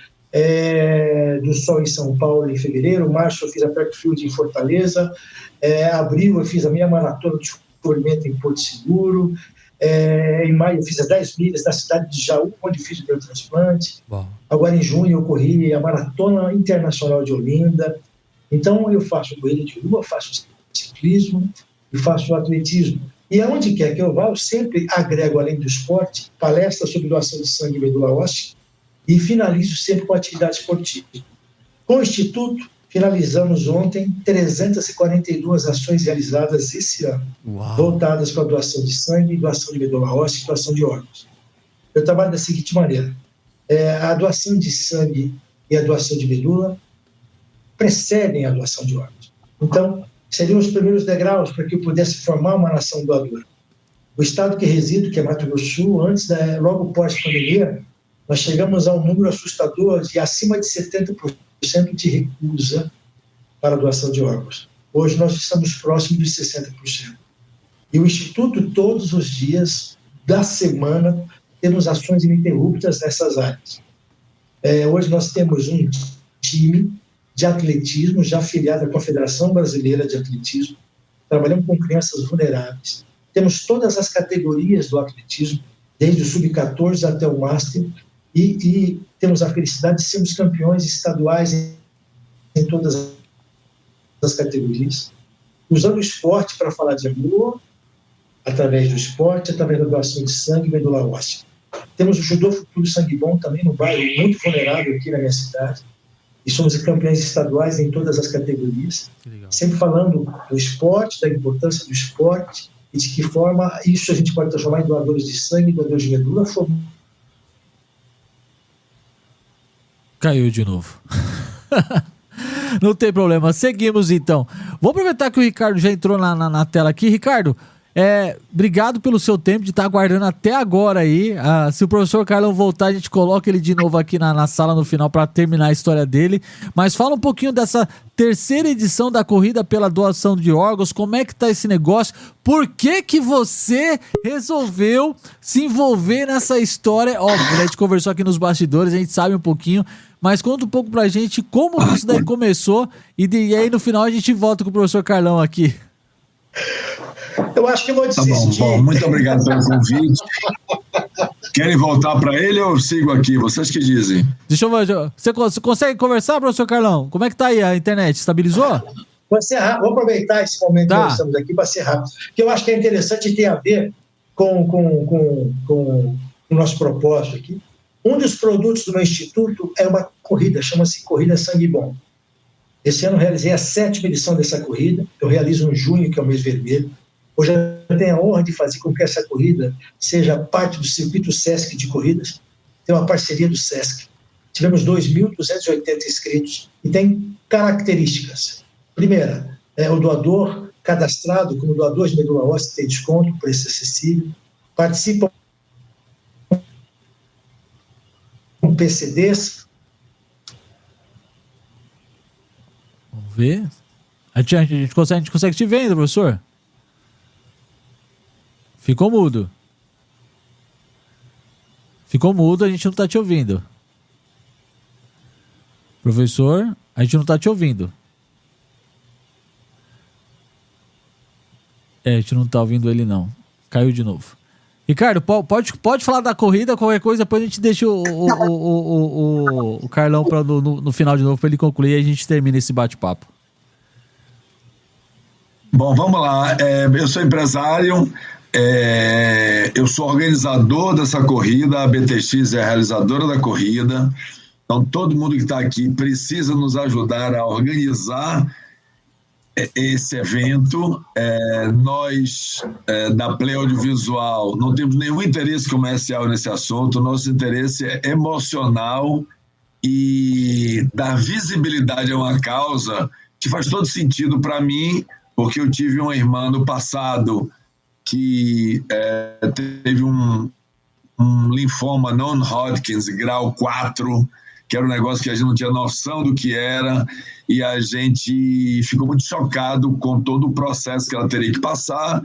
do Sol em São Paulo em fevereiro, março eu fiz a Perkfield em Fortaleza, abril eu fiz a minha maratona de escorrimento em Porto Seguro, em maio eu fiz as 10 milhas da cidade de Jaú, onde fiz o meu transplante. Bom. Agora em junho eu corri a Maratona Internacional de Olinda. Então eu faço corrida de rua, faço ciclismo e faço atletismo. E aonde quer que eu vá, eu sempre agrego, além do esporte, palestras sobre doação de sangue e medula óssea e finalizo sempre com atividade esportiva. Com o Instituto, finalizamos ontem 342 ações realizadas esse ano, voltadas para doação de sangue, doação de medula óssea e doação de órgãos. Eu trabalho da seguinte maneira: a doação de sangue e a doação de medula precedem a doação de órgãos. Então, seriam os primeiros degraus para que eu pudesse formar uma nação doadora. O estado que resido, que é Mato Grosso do Sul, logo pós-pandemia, nós chegamos a um número assustador de acima de 70% de recusa para a doação de órgãos. Hoje nós estamos próximos de 60%. E o Instituto, todos os dias da semana, temos ações ininterruptas nessas áreas. Hoje nós temos um time de atletismo, já afiliada com a Federação Brasileira de Atletismo. Trabalhamos com crianças vulneráveis. Temos todas as categorias do atletismo, desde o sub-14 até o master, e temos a felicidade de sermos campeões estaduais em todas as categorias, usando o esporte para falar de amor, através do esporte, através da doação de sangue e medula óssea. Temos o Judô Futuro Sangue Bom, também no bairro muito vulnerável aqui na minha cidade, e somos campeões estaduais em todas as categorias, sempre falando do esporte, da importância do esporte, e de que forma isso a gente pode transformar em doadores de sangue, doadores de medula. Caiu de novo. Não tem problema, seguimos então. Vou aproveitar que o Ricardo já entrou na tela aqui. Ricardo, obrigado pelo seu tempo de estar aguardando até agora aí. Se o professor Carlão voltar, a gente coloca ele de novo aqui na sala no final para terminar a história dele. Mas fala um pouquinho dessa terceira edição da corrida pela doação de órgãos. Como é que tá esse negócio? Por que você resolveu se envolver nessa história? Óbvio, a gente conversou aqui nos bastidores, a gente sabe um pouquinho. Mas conta um pouco pra gente como que isso daí começou. E aí no final a gente volta com o professor Carlão aqui. Eu acho que eu vou desistir. Tá bom, muito obrigado pelo convite. Querem voltar para ele ou eu sigo aqui? Vocês que dizem. Deixa eu ver. Você consegue conversar, professor Carlão? Como é que tá aí a internet? Estabilizou? Vai ser rápido. Vou aproveitar esse momento que nós estamos aqui para ser rápido. Porque eu acho que é interessante e tem a ver com o nosso propósito aqui. Um dos produtos do meu instituto é uma corrida, chama-se Corrida Sangue Bom. Esse ano eu realizei a 7ª edição dessa corrida. Eu realizo em junho, que é o mês vermelho. Hoje eu tenho a honra de fazer com que essa corrida seja parte do circuito SESC de corridas. Tem uma parceria do SESC. Tivemos 2.280 inscritos e tem características. Primeira, o doador cadastrado como doador de medula óssea tem desconto, preço acessível. Participam com PCDs. Vamos ver. A gente consegue te ver ainda, professor? Ficou mudo. Ficou mudo, a gente não tá te ouvindo. Professor, a gente não tá te ouvindo. A gente não tá ouvindo ele não. Caiu de novo. Ricardo, pode falar da corrida, qualquer coisa, depois a gente deixa o Carlão no final de novo para ele concluir e a gente termina esse bate-papo. Bom, vamos lá. Eu sou empresário, eu sou organizador dessa corrida, a BTX é a realizadora da corrida, então todo mundo que está aqui precisa nos ajudar a organizar esse evento. Nós, da Play Audiovisual, não temos nenhum interesse comercial nesse assunto, nosso interesse é emocional e dar visibilidade a uma causa que faz todo sentido para mim, porque eu tive uma irmã no passado que teve um linfoma non-Hodgkin, grau 4, que era um negócio que a gente não tinha noção do que era, e a gente ficou muito chocado com todo o processo que ela teria que passar,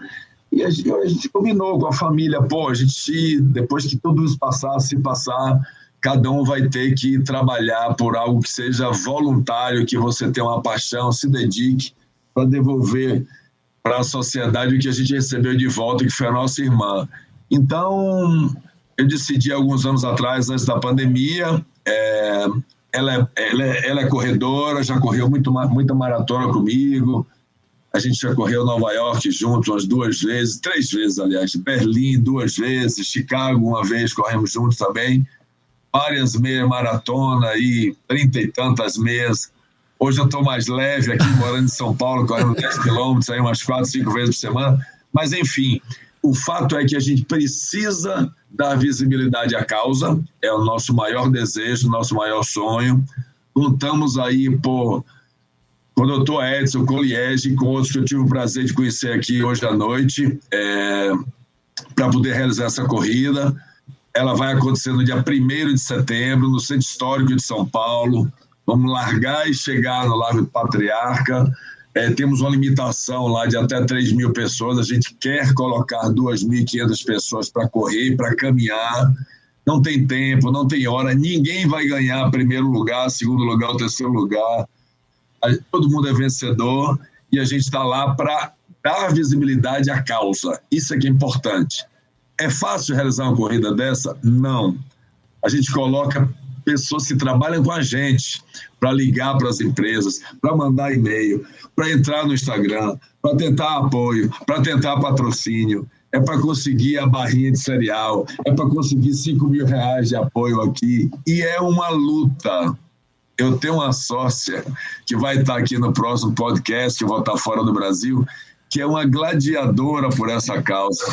e a gente combinou com a família, depois que tudo isso se passar, cada um vai ter que trabalhar por algo que seja voluntário, que você tenha uma paixão, se dedique para devolver para a sociedade o que a gente recebeu de volta, que foi a nossa irmã. Então, eu decidi alguns anos atrás, antes da pandemia, ela é corredora, já correu muita maratona comigo, a gente já correu Nova York junto umas 3 vezes, aliás, Berlim 2 vezes, Chicago uma vez, corremos juntos também, várias meia maratona e 30 e tantas meias. Hoje eu estou mais leve aqui, morando em São Paulo, correndo 10 quilômetros, aí umas 4, 5 vezes por semana, mas enfim, o fato é que a gente precisa dar visibilidade à causa, é o nosso maior desejo, nosso maior sonho. Contamos aí com o doutor Edson Colliege, com outros que eu tive o prazer de conhecer aqui hoje à noite, para poder realizar essa corrida. Ela vai acontecer no dia 1º de setembro, no Centro Histórico de São Paulo. Vamos largar e chegar no Largo do Patriarca. Temos uma limitação lá de até 3.000 pessoas. A gente quer colocar 2.500 pessoas para correr, para caminhar. Não tem tempo, não tem hora. Ninguém vai ganhar primeiro lugar, segundo lugar ou terceiro lugar. todo mundo é vencedor e a gente está lá para dar visibilidade à causa. Isso é que é importante. É fácil realizar uma corrida dessa? Não. A gente coloca pessoas que trabalham com a gente para ligar para as empresas, para mandar e-mail, para entrar no Instagram, para tentar apoio, para tentar patrocínio, é para conseguir a barrinha de cereal, é para conseguir R$5.000 de apoio aqui. E é uma luta. Eu tenho uma sócia que vai estar aqui no próximo podcast, que eu vou estar fora do Brasil, que é uma gladiadora por essa causa,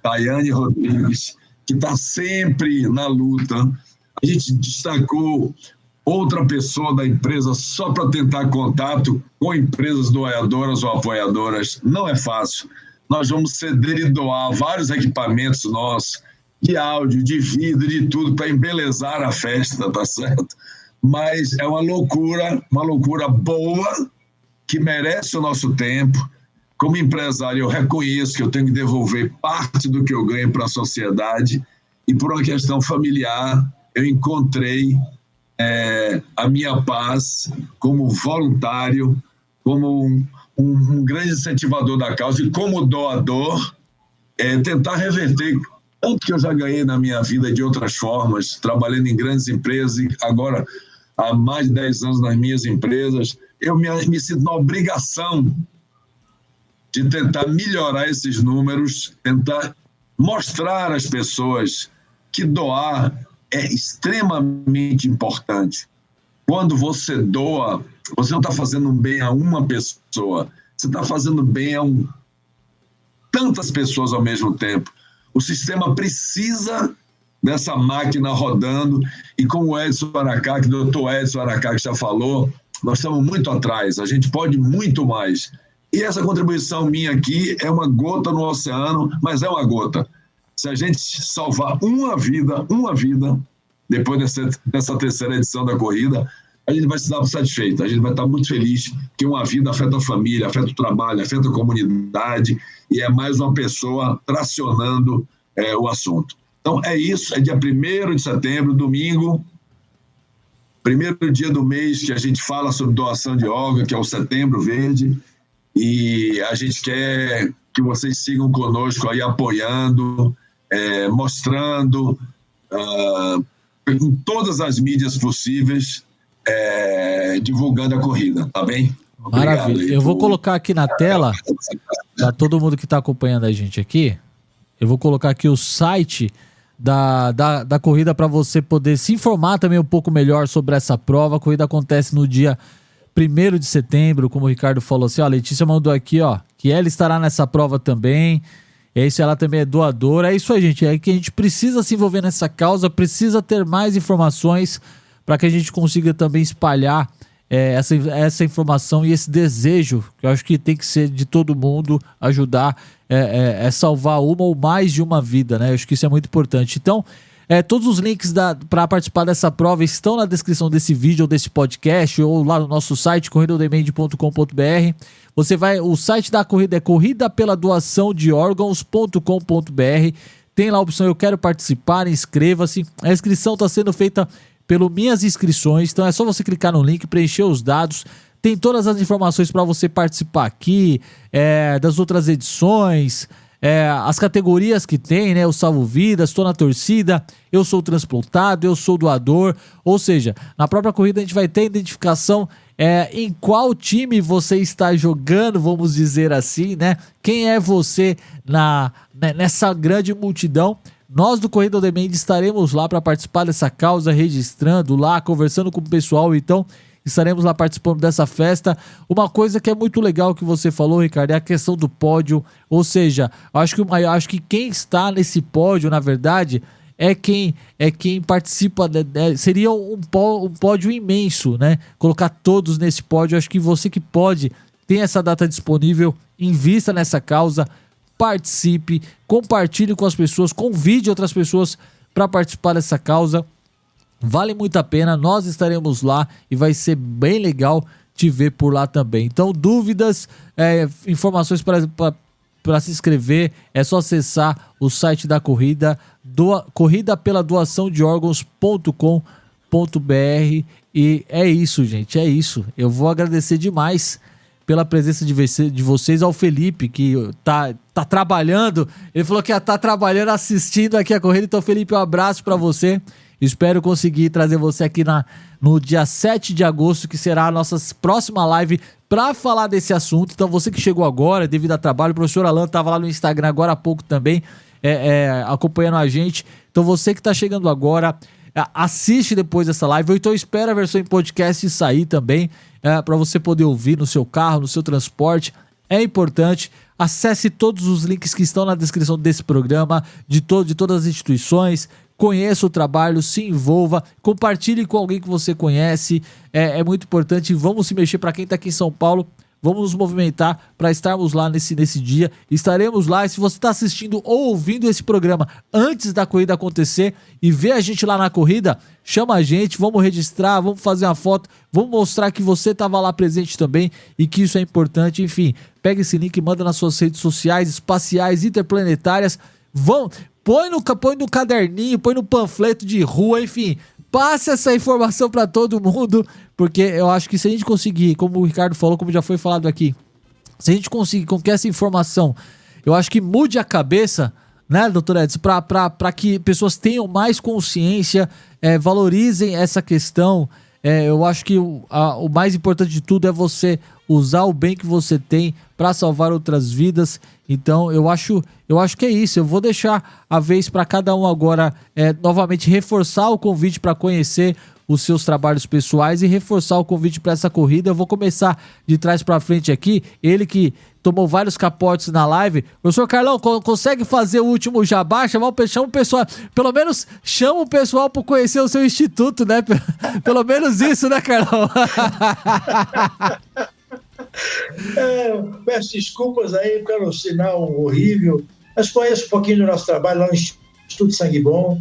Tayane Rodrigues, que está sempre na luta. A gente destacou outra pessoa da empresa só para tentar contato com empresas doadoras ou apoiadoras. Não é fácil. Nós vamos ceder e doar vários equipamentos nossos, de áudio, de vídeo, de tudo, para embelezar a festa, tá certo? Mas é uma loucura boa, que merece o nosso tempo. Como empresário, eu reconheço que eu tenho que devolver parte do que eu ganho para a sociedade, e por uma questão familiar, eu encontrei a minha paz como voluntário, como um grande incentivador da causa e como doador, tentar reverter tanto que eu já ganhei na minha vida de outras formas, trabalhando em grandes empresas e agora há mais de 10 anos nas minhas empresas. Eu me sinto na obrigação de tentar melhorar esses números, tentar mostrar às pessoas que doar é extremamente importante. Quando você doa, você não está fazendo bem a uma pessoa, você está fazendo bem a tantas pessoas ao mesmo tempo. O sistema precisa dessa máquina rodando, e como o Edson Aracá, que o doutor Edson Aracá que já falou, nós estamos muito atrás, a gente pode muito mais. E essa contribuição minha aqui é uma gota no oceano, mas é uma gota. Se a gente salvar uma vida, depois dessa terceira edição da corrida, a gente vai se dar satisfeito, a gente vai estar muito feliz, porque uma vida afeta a família, afeta o trabalho, afeta a comunidade, e é mais uma pessoa tracionando o assunto. Então é isso, é dia 1º de setembro, domingo, primeiro dia do mês que a gente fala sobre doação de órgãos, que é o Setembro Verde, e a gente quer que vocês sigam conosco aí apoiando, mostrando em todas as mídias possíveis, divulgando a corrida, tá bem? Obrigado. Maravilha. Eu vou colocar aqui na tela, para todo mundo que está acompanhando a gente aqui, eu vou colocar aqui o site da corrida para você poder se informar também um pouco melhor sobre essa prova. A corrida acontece no dia 1º de setembro, como o Ricardo falou assim, ó, a Letícia mandou aqui, ó, que ela estará nessa prova também. É isso, ela também é doadora. É isso aí, gente, é que a gente precisa se envolver nessa causa, precisa ter mais informações para que a gente consiga também espalhar essa informação e esse desejo, que eu acho que tem que ser de todo mundo, ajudar salvar uma ou mais de uma vida, né? Eu acho que isso é muito importante. Então, todos os links para participar dessa prova estão na descrição desse vídeo ou desse podcast, ou lá no nosso site, corridaodemand.com.br. O site da corrida é corridapeladoaçãodeorgãos.com.br. Tem lá a opção Eu Quero Participar, inscreva-se. A inscrição está sendo feita pelo Minhas Inscrições, então é só você clicar no link, preencher os dados. Tem todas as informações para você participar aqui, das outras edições, as categorias que tem, né? Eu salvo vidas, estou na torcida, eu sou transplantado, eu sou doador. Ou seja, na própria corrida a gente vai ter identificação em qual time você está jogando, vamos dizer assim, né? Quem é você nessa grande multidão. Nós do Corrida On Demand estaremos lá para participar dessa causa, registrando lá, conversando com o pessoal, então estaremos lá participando dessa festa. Uma coisa que é muito legal que você falou, Ricardo, é a questão do pódio, ou seja, acho que quem está nesse pódio, na verdade, é quem participa, seria um pódio imenso, né? Colocar todos nesse pódio, acho que você que pode, tem essa data disponível, invista nessa causa, participe, compartilhe com as pessoas, convide outras pessoas para participar dessa causa. Vale muito a pena, nós estaremos lá e vai ser bem legal te ver por lá também. Então, dúvidas, informações para se inscrever, é só acessar o site da corrida, corridapeladoaçãodeorgãos.com.br. E é isso, gente, é isso. Eu vou agradecer demais pela presença de vocês, ao Felipe, que tá trabalhando. Ele falou que ia estar trabalhando, assistindo aqui a corrida. Então, Felipe, um abraço para você. Espero conseguir trazer você aqui no dia 7 de agosto, que será a nossa próxima live para falar desse assunto. Então, você que chegou agora, devido a trabalho, o professor Alan estava lá no Instagram agora há pouco também, acompanhando a gente. Então, você que está chegando agora, assiste depois dessa live, ou então espera a versão em podcast sair também, para você poder ouvir no seu carro, no seu transporte. É importante. Acesse todos os links que estão na descrição desse programa, de todas as instituições. Conheça o trabalho, se envolva, compartilhe com alguém que você conhece. É muito importante. Vamos se mexer. Para quem está aqui em São Paulo, vamos nos movimentar para estarmos lá nesse dia. Estaremos lá. E se você está assistindo ou ouvindo esse programa antes da corrida acontecer e vê a gente lá na corrida, chama a gente, vamos registrar, vamos fazer uma foto, vamos mostrar que você estava lá presente também e que isso é importante. Enfim, pega esse link e manda nas suas redes sociais, espaciais, interplanetárias. Põe no caderninho, põe no panfleto de rua, enfim, passe essa informação para todo mundo, porque eu acho que se a gente conseguir, como o Ricardo falou, como já foi falado aqui, se a gente conseguir com que essa informação, eu acho que mude a cabeça, né, doutor Edson, para que pessoas tenham mais consciência, valorizem essa questão. Eu acho que o mais importante de tudo é você usar o bem que você tem para salvar outras vidas. Então eu acho que é isso. Eu vou deixar a vez para cada um agora novamente reforçar o convite para conhecer os seus trabalhos pessoais e reforçar o convite para essa corrida. Eu vou começar de trás para frente aqui. Ele que tomou vários capotes na live. Professor Carlão, consegue fazer o último jabá? Chama o pessoal, pelo menos chama o pessoal para conhecer o seu instituto, né? Pelo menos isso, né, Carlão? Peço desculpas aí pelo sinal horrível, mas conheço um pouquinho do nosso trabalho lá no Instituto Sangue Bom.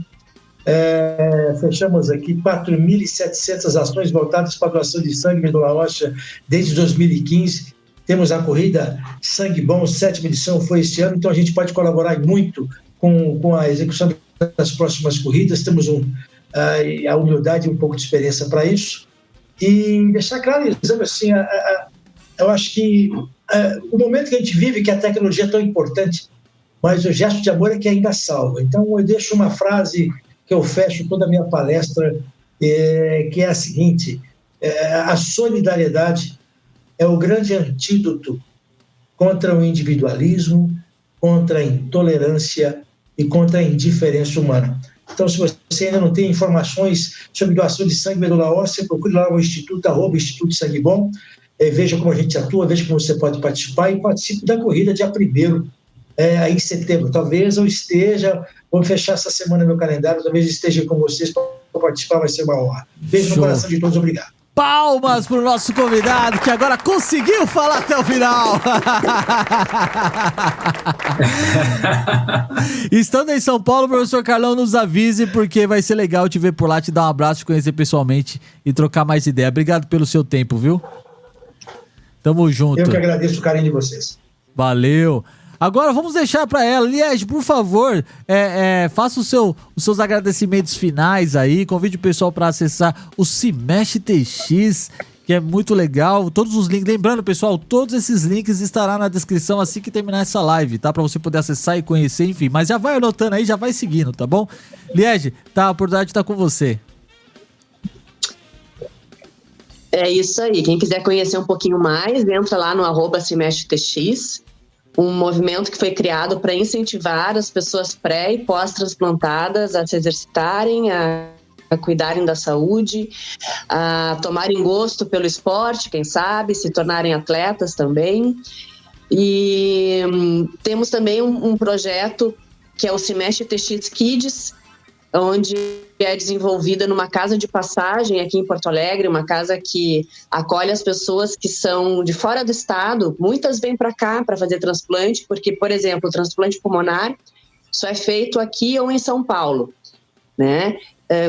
Fechamos aqui 4.700 ações voltadas para a doação de sangue e medula óssea desde 2015. Temos a corrida Sangue Bom, 7ª edição foi este ano, então a gente pode colaborar muito com a execução das próximas corridas. Temos a humildade e um pouco de experiência para isso. E deixar claro, dizendo assim, eu acho que o momento que a gente vive, que a tecnologia é tão importante, mas o gesto de amor é que ainda salva. Então eu deixo uma frase que eu fecho toda a minha palestra, que é a seguinte: a solidariedade é o grande antídoto contra o individualismo, contra a intolerância e contra a indiferença humana. Então, se você ainda não tem informações sobre doação de sangue e medula óssea, procure lá o Instituto Sangue Bom, veja como a gente atua, veja como você pode participar e participe da corrida dia 1º, aí em setembro. Talvez eu esteja, vou fechar essa semana meu calendário, talvez eu esteja com vocês para participar, vai ser uma honra. Beijo no coração de todos, obrigado. Palmas para o nosso convidado, que agora conseguiu falar até o final. Estando em São Paulo, professor Carlão, nos avise, porque vai ser legal te ver por lá, te dar um abraço, te conhecer pessoalmente e trocar mais ideia. Obrigado pelo seu tempo, viu? Tamo junto. Eu que agradeço o carinho de vocês. Valeu. Agora vamos deixar para ela. Liege, por favor, faça os seus agradecimentos finais aí. Convide o pessoal para acessar o Se Mexe TX, que é muito legal. Todos os links, lembrando, pessoal, todos esses links estarão na descrição assim que terminar essa live, tá? Para você poder acessar e conhecer, enfim. Mas já vai anotando aí, já vai seguindo, tá bom? Liege, a oportunidade tá com você. É isso aí. Quem quiser conhecer um pouquinho mais, entra lá no @SeMexeTX, um movimento que foi criado para incentivar as pessoas pré e pós-transplantadas a se exercitarem, a cuidarem da saúde, a tomarem gosto pelo esporte, quem sabe, se tornarem atletas também. E temos também um projeto que é o Se Mexe TX Kids, onde é desenvolvida numa casa de passagem aqui em Porto Alegre, uma casa que acolhe as pessoas que são de fora do estado. Muitas vêm para cá para fazer transplante, porque, por exemplo, o transplante pulmonar só é feito aqui ou em São Paulo, né?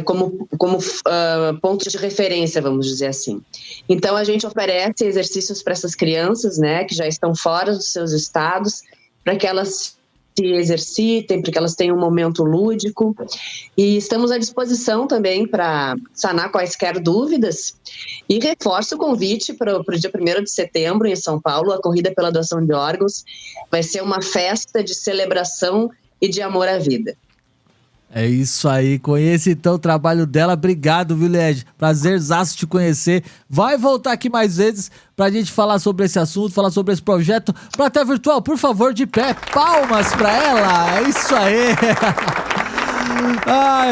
Como ponto de referência, vamos dizer assim. Então, a gente oferece exercícios para essas crianças, né, que já estão fora dos seus estados, para que elas se se exercitem, para que elas tenham um momento lúdico. E estamos à disposição também para sanar quaisquer dúvidas. E reforço o convite para o dia 1º de setembro, em São Paulo, a Corrida pela Doação de Órgãos. Vai ser uma festa de celebração e de amor à vida. É isso aí, conheça então o trabalho dela. Obrigado, viu, Liege? Prazerzaço te conhecer. Vai voltar aqui mais vezes pra gente falar sobre esse assunto, falar sobre esse projeto. Plateia virtual, por favor, de pé, palmas pra ela. É isso aí.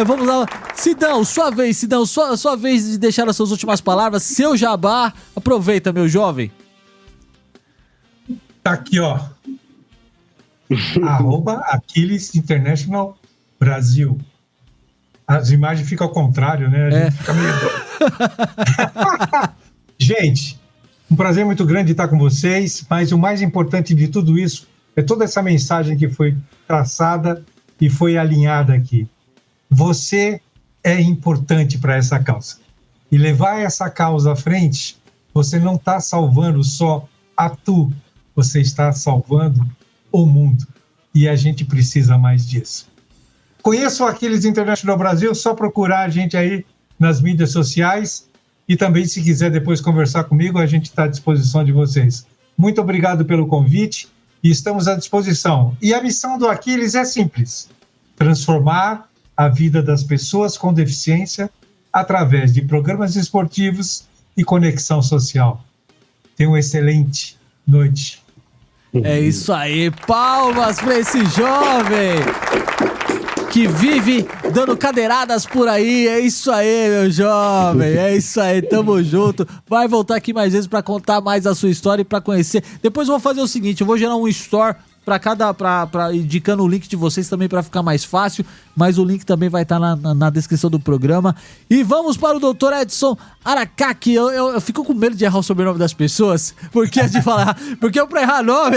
Vamos lá. Sidão, sua vez, sua vez de deixar as suas últimas palavras, seu jabá. Aproveita, meu jovem. Tá aqui, ó. @Aquiles International Brasil. As imagens ficam ao contrário, né? A gente fica meio doido. Gente, um prazer muito grande estar com vocês, mas o mais importante de tudo isso é toda essa mensagem que foi traçada e foi alinhada aqui. Você é importante para essa causa. E levar essa causa à frente, você não está salvando só a tu, você está salvando o mundo. E a gente precisa mais disso. Conheço o Aquiles International Brasil, só procurar a gente aí nas mídias sociais e também, se quiser depois conversar comigo, a gente está à disposição de vocês. Muito obrigado pelo convite e estamos à disposição. E a missão do Aquiles é simples: transformar a vida das pessoas com deficiência através de programas esportivos e conexão social. Tenha uma excelente noite. É isso aí, palmas para esse jovem que vive dando cadeiradas por aí. É isso aí, meu jovem, é isso aí, tamo junto. Vai voltar aqui mais vezes pra contar mais a sua história e pra conhecer. Depois eu vou fazer o seguinte, eu vou gerar um store pra indicando o link de vocês também pra ficar mais fácil, mas o link também vai estar na descrição do programa. E vamos para o Dr. Edson Aracaki. Eu fico com medo de errar o sobrenome das pessoas, porque pra errar nome,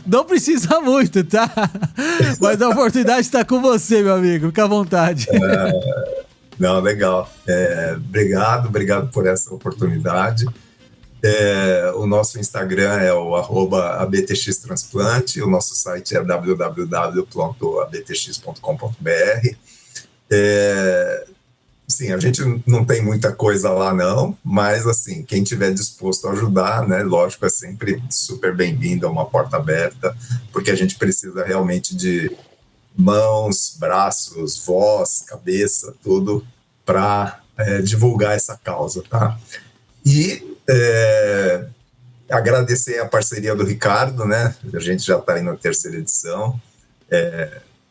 não precisa muito, tá? Mas a oportunidade está com você, meu amigo, fica à vontade. Não, legal. Obrigado por essa oportunidade. O nosso Instagram é o @abtxtransplante, o nosso site é www.abtx.com.br. Sim, a gente não tem muita coisa lá não, mas assim, quem tiver disposto a ajudar, né, lógico, é sempre super bem-vindo, é uma porta aberta, porque a gente precisa realmente de mãos, braços, voz, cabeça, tudo para divulgar essa causa, tá? E agradecer a parceria do Ricardo, né? A gente já está aí na 3ª edição.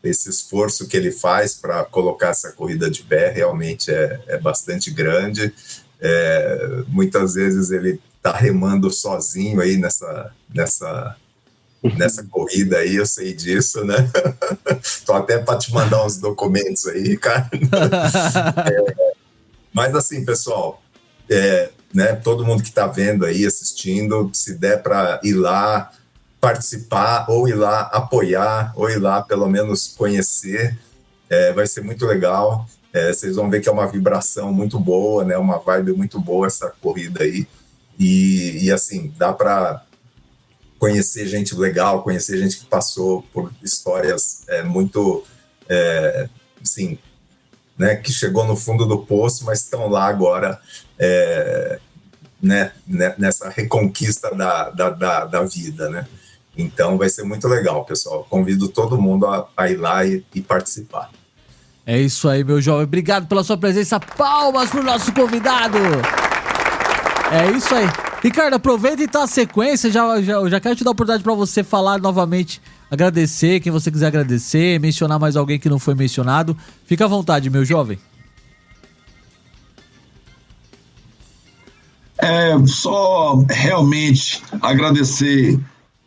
Esse esforço que ele faz para colocar essa corrida de pé realmente é bastante grande. Muitas vezes ele está remando sozinho aí nessa corrida aí, eu sei disso, né? Tô até para te mandar uns documentos aí, Ricardo. Mas assim, pessoal, né, todo mundo que está vendo aí, assistindo, se der para ir lá participar, ou ir lá apoiar, ou ir lá pelo menos conhecer, vai ser muito legal. Vocês vão ver que é uma vibração muito boa, né, uma vibe muito boa essa corrida aí, e assim, dá para conhecer gente legal, conhecer gente que passou por histórias muito, assim, né, que chegou no fundo do poço, mas estão lá agora, né, nessa reconquista da vida, né? Então vai ser muito legal, pessoal. Convido todo mundo a ir lá e participar. É isso aí, meu jovem. Obrigado pela sua presença. Palmas pro nosso convidado. É isso aí. Ricardo, aproveita e tá a sequência. Já quero te dar a oportunidade para você falar novamente, agradecer, quem você quiser agradecer, mencionar mais alguém que não foi mencionado. Fica à vontade, meu jovem. Só realmente agradecer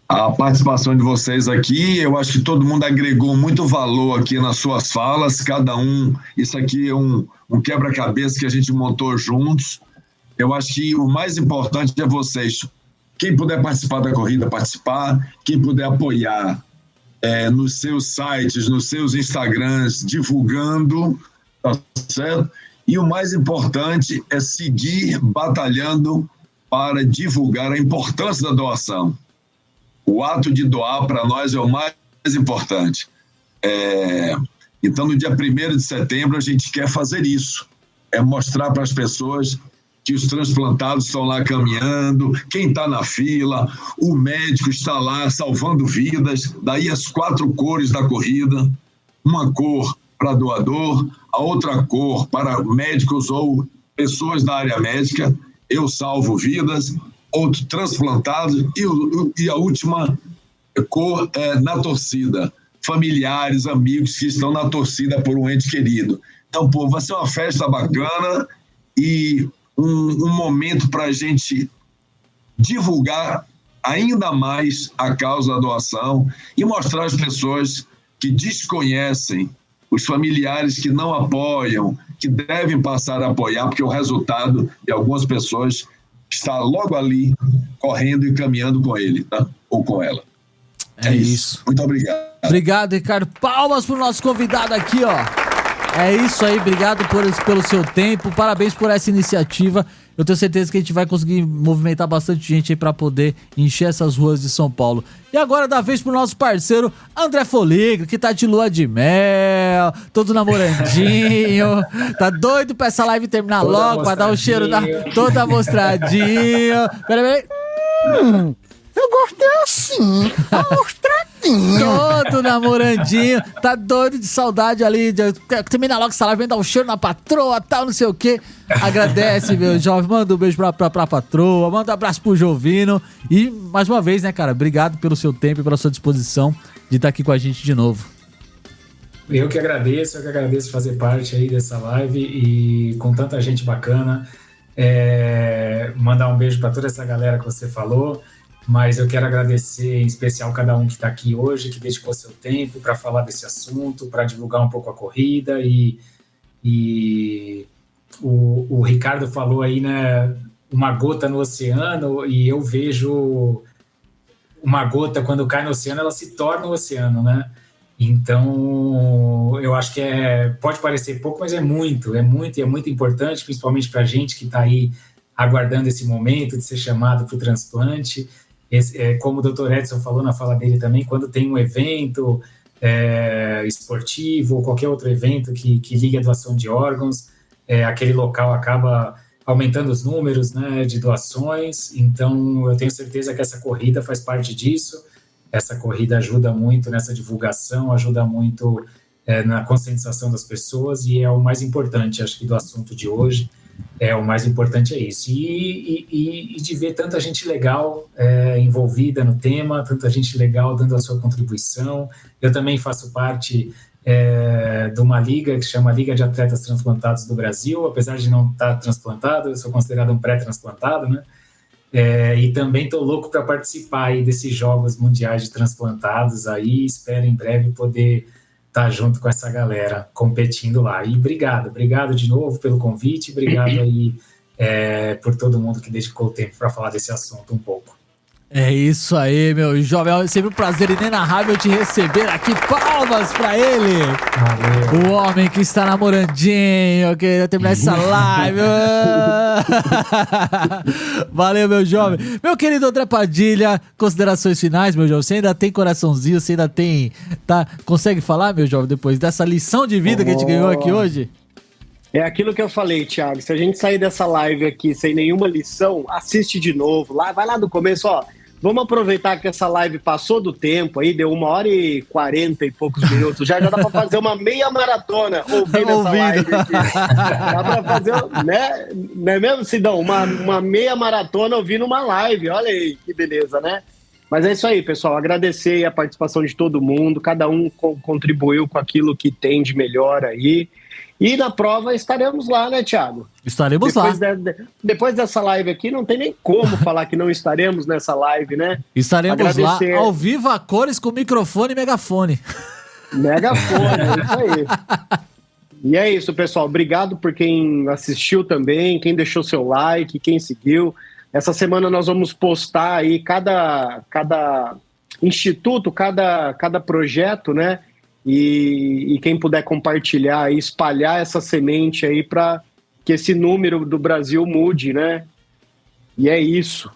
a participação de vocês aqui. Eu acho que todo mundo agregou muito valor aqui nas suas falas, cada um. Isso aqui é um quebra-cabeça que a gente montou juntos. Eu acho que o mais importante é vocês, quem puder participar da corrida, participar, quem puder apoiar nos seus sites, nos seus Instagrams, divulgando, tá certo? E o mais importante é seguir batalhando para divulgar a importância da doação. O ato de doar para nós é o mais importante. Então, no dia 1º de setembro, a gente quer fazer isso. É mostrar para as pessoas que os transplantados estão lá caminhando, quem está na fila, o médico está lá salvando vidas. Daí as 4 cores da corrida, uma cor para doador, a outra cor para médicos ou pessoas da área médica, eu salvo vidas, outro transplantado, e a última cor é na torcida, familiares, amigos que estão na torcida por um ente querido. Então, vai ser uma festa bacana e um momento para a gente divulgar ainda mais a causa da doação e mostrar às pessoas que desconhecem, os familiares que não apoiam, que devem passar a apoiar, porque o resultado de algumas pessoas está logo ali, correndo e caminhando com ele, tá? Ou com ela. É isso. Muito obrigado. Obrigado, Ricardo. Palmas pro nosso convidado aqui, ó. É isso aí, obrigado pelo seu tempo, parabéns por essa iniciativa. Eu tenho certeza que a gente vai conseguir movimentar bastante gente aí pra poder encher essas ruas de São Paulo. E agora dá vez pro nosso parceiro André Foligno, que tá de lua de mel, todo namorandinho, tá doido pra essa live terminar toda logo, pra dar o cheiro toda mostradinha. Peraí. Eu gostei assim, mostradinho. Todo namorandinho, tá doido de saudade ali, termina logo essa live, vem dar um cheiro na patroa, tal, não sei o que. Agradece, meu jovem, manda um beijo pra patroa, manda um abraço pro Jovino. E, mais uma vez, né, cara, obrigado pelo seu tempo e pela sua disposição de estar aqui com a gente de novo. Eu que agradeço fazer parte aí dessa live e com tanta gente bacana. Mandar um beijo pra toda essa galera que você falou. Mas eu quero agradecer em especial cada um que está aqui hoje, que dedicou seu tempo para falar desse assunto, para divulgar um pouco a corrida. E o Ricardo falou aí, né, uma gota no oceano, e eu vejo uma gota, quando cai no oceano, ela se torna o oceano, né? Então, eu acho que pode parecer pouco, mas é muito importante, principalmente para a gente que está aí aguardando esse momento de ser chamado para o transplante. Como o Dr. Edson falou na fala dele também, quando tem um evento esportivo ou qualquer outro evento que liga a doação de órgãos, aquele local acaba aumentando os números, né, de doações. Então, eu tenho certeza que essa corrida faz parte disso. Essa corrida ajuda muito nessa divulgação, ajuda muito na conscientização das pessoas, e é o mais importante, acho que, do assunto de hoje. O mais importante é isso. E de ver tanta gente legal envolvida no tema, tanta gente legal dando a sua contribuição. Eu também faço parte de uma liga que chama Liga de Atletas Transplantados do Brasil. Apesar de não estar transplantado, eu sou considerado um pré-transplantado, né? E também estou louco para participar aí desses Jogos Mundiais de Transplantados aí. Espero em breve poder estar junto com essa galera competindo lá. E obrigado de novo pelo convite, obrigado aí por todo mundo que dedicou o tempo para falar desse assunto um pouco. É isso aí, meu jovem. É sempre um prazer inenarrável te receber aqui. Palmas pra ele. Valeu. O homem que está namorandinho, que vai terminar essa live. Valeu, meu jovem. Meu querido André Padilha, considerações finais, meu jovem. Você ainda tem coraçãozinho, você ainda tem... consegue falar, meu jovem, depois dessa lição de vida que a gente ganhou aqui hoje? É aquilo que eu falei, Thiago. Se a gente sair dessa live aqui sem nenhuma lição, assiste de novo. Vai lá do começo, ó. Vamos aproveitar que essa live passou do tempo aí, deu 1h40 e poucos minutos. Já dá para fazer uma meia maratona ouvindo essa live aqui. Dá para fazer, né? Não é mesmo, Sidão? Uma meia maratona ouvindo uma live. Olha aí, que beleza, né? Mas é isso aí, pessoal. Agradecer a participação de todo mundo. Cada um contribuiu com aquilo que tem de melhor aí. E na prova estaremos lá, né, Thiago? Estaremos lá. Depois dessa live aqui, não tem nem como falar que não estaremos nessa live, né? Estaremos lá, ao vivo, a cores, com microfone e megafone. Megafone, é isso aí. E é isso, pessoal. Obrigado por quem assistiu também, quem deixou seu like, quem seguiu. Essa semana nós vamos postar aí cada instituto, cada projeto, né? E quem puder compartilhar e espalhar essa semente aí para que esse número do Brasil mude, né? E é isso.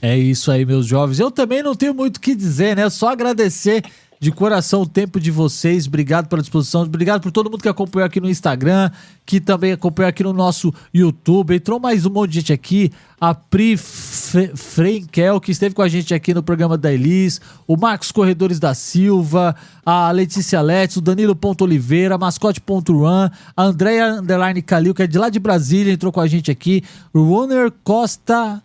É isso aí, meus jovens. Eu também não tenho muito o que dizer, né? Só agradecer de coração o tempo de vocês. Obrigado pela disposição. Obrigado por todo mundo que acompanhou aqui no Instagram, que também acompanhou aqui no nosso YouTube. Entrou mais um monte de gente aqui. A Pri Frenkel, que esteve com a gente aqui no programa da Elis. O Marcos Corredores da Silva. A Letícia Letts, o Danilo.Oliveira, a Mascote.Run. A Andréia Underline Calil, que é de lá de Brasília, entrou com a gente aqui. O Runner Costa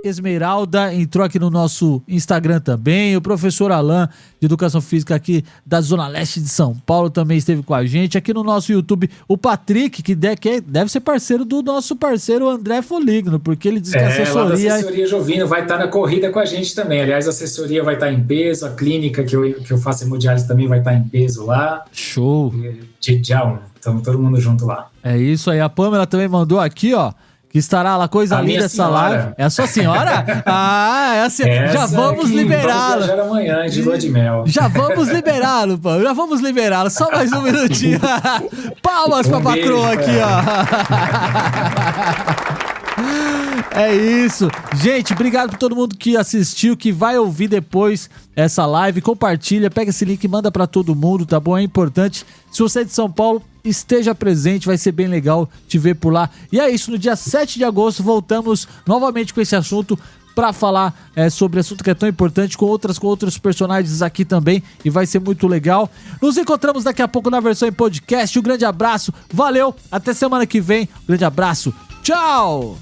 Esmeralda entrou aqui no nosso Instagram também. O professor Alain, de Educação Física aqui da Zona Leste de São Paulo, também esteve com a gente. Aqui no nosso YouTube, o Patrick, que deve ser parceiro do nosso parceiro André Foligno, porque ele diz que a assessoria... A assessoria Jovino vai estar na corrida com a gente também. Aliás, a assessoria vai estar em peso, a clínica que eu faço hemodiálise também vai estar em peso lá. Show! Tchau, estamos todo mundo junto lá. É isso aí. A Pamela também mandou aqui, ó, que estará lá, coisa linda essa live. É a sua senhora? Ah, é assim. Já vamos liberá-lo. Vamos amanhã, de lua de mel. Já vamos liberá-lo, pô. Já vamos liberá-lo. Só mais um minutinho. Palmas pra patroa aqui, ó. É isso. Gente, obrigado por todo mundo que assistiu, que vai ouvir depois essa live. Compartilha, pega esse link e manda pra todo mundo, tá bom? É importante. Se você é de São Paulo, esteja presente, vai ser bem legal te ver por lá. E é isso, no dia 7 de agosto voltamos novamente com esse assunto para falar sobre assunto que é tão importante com outros personagens aqui também, e vai ser muito legal. Nos encontramos daqui a pouco na versão em podcast. Um grande abraço, valeu, até semana que vem. Um grande abraço, tchau!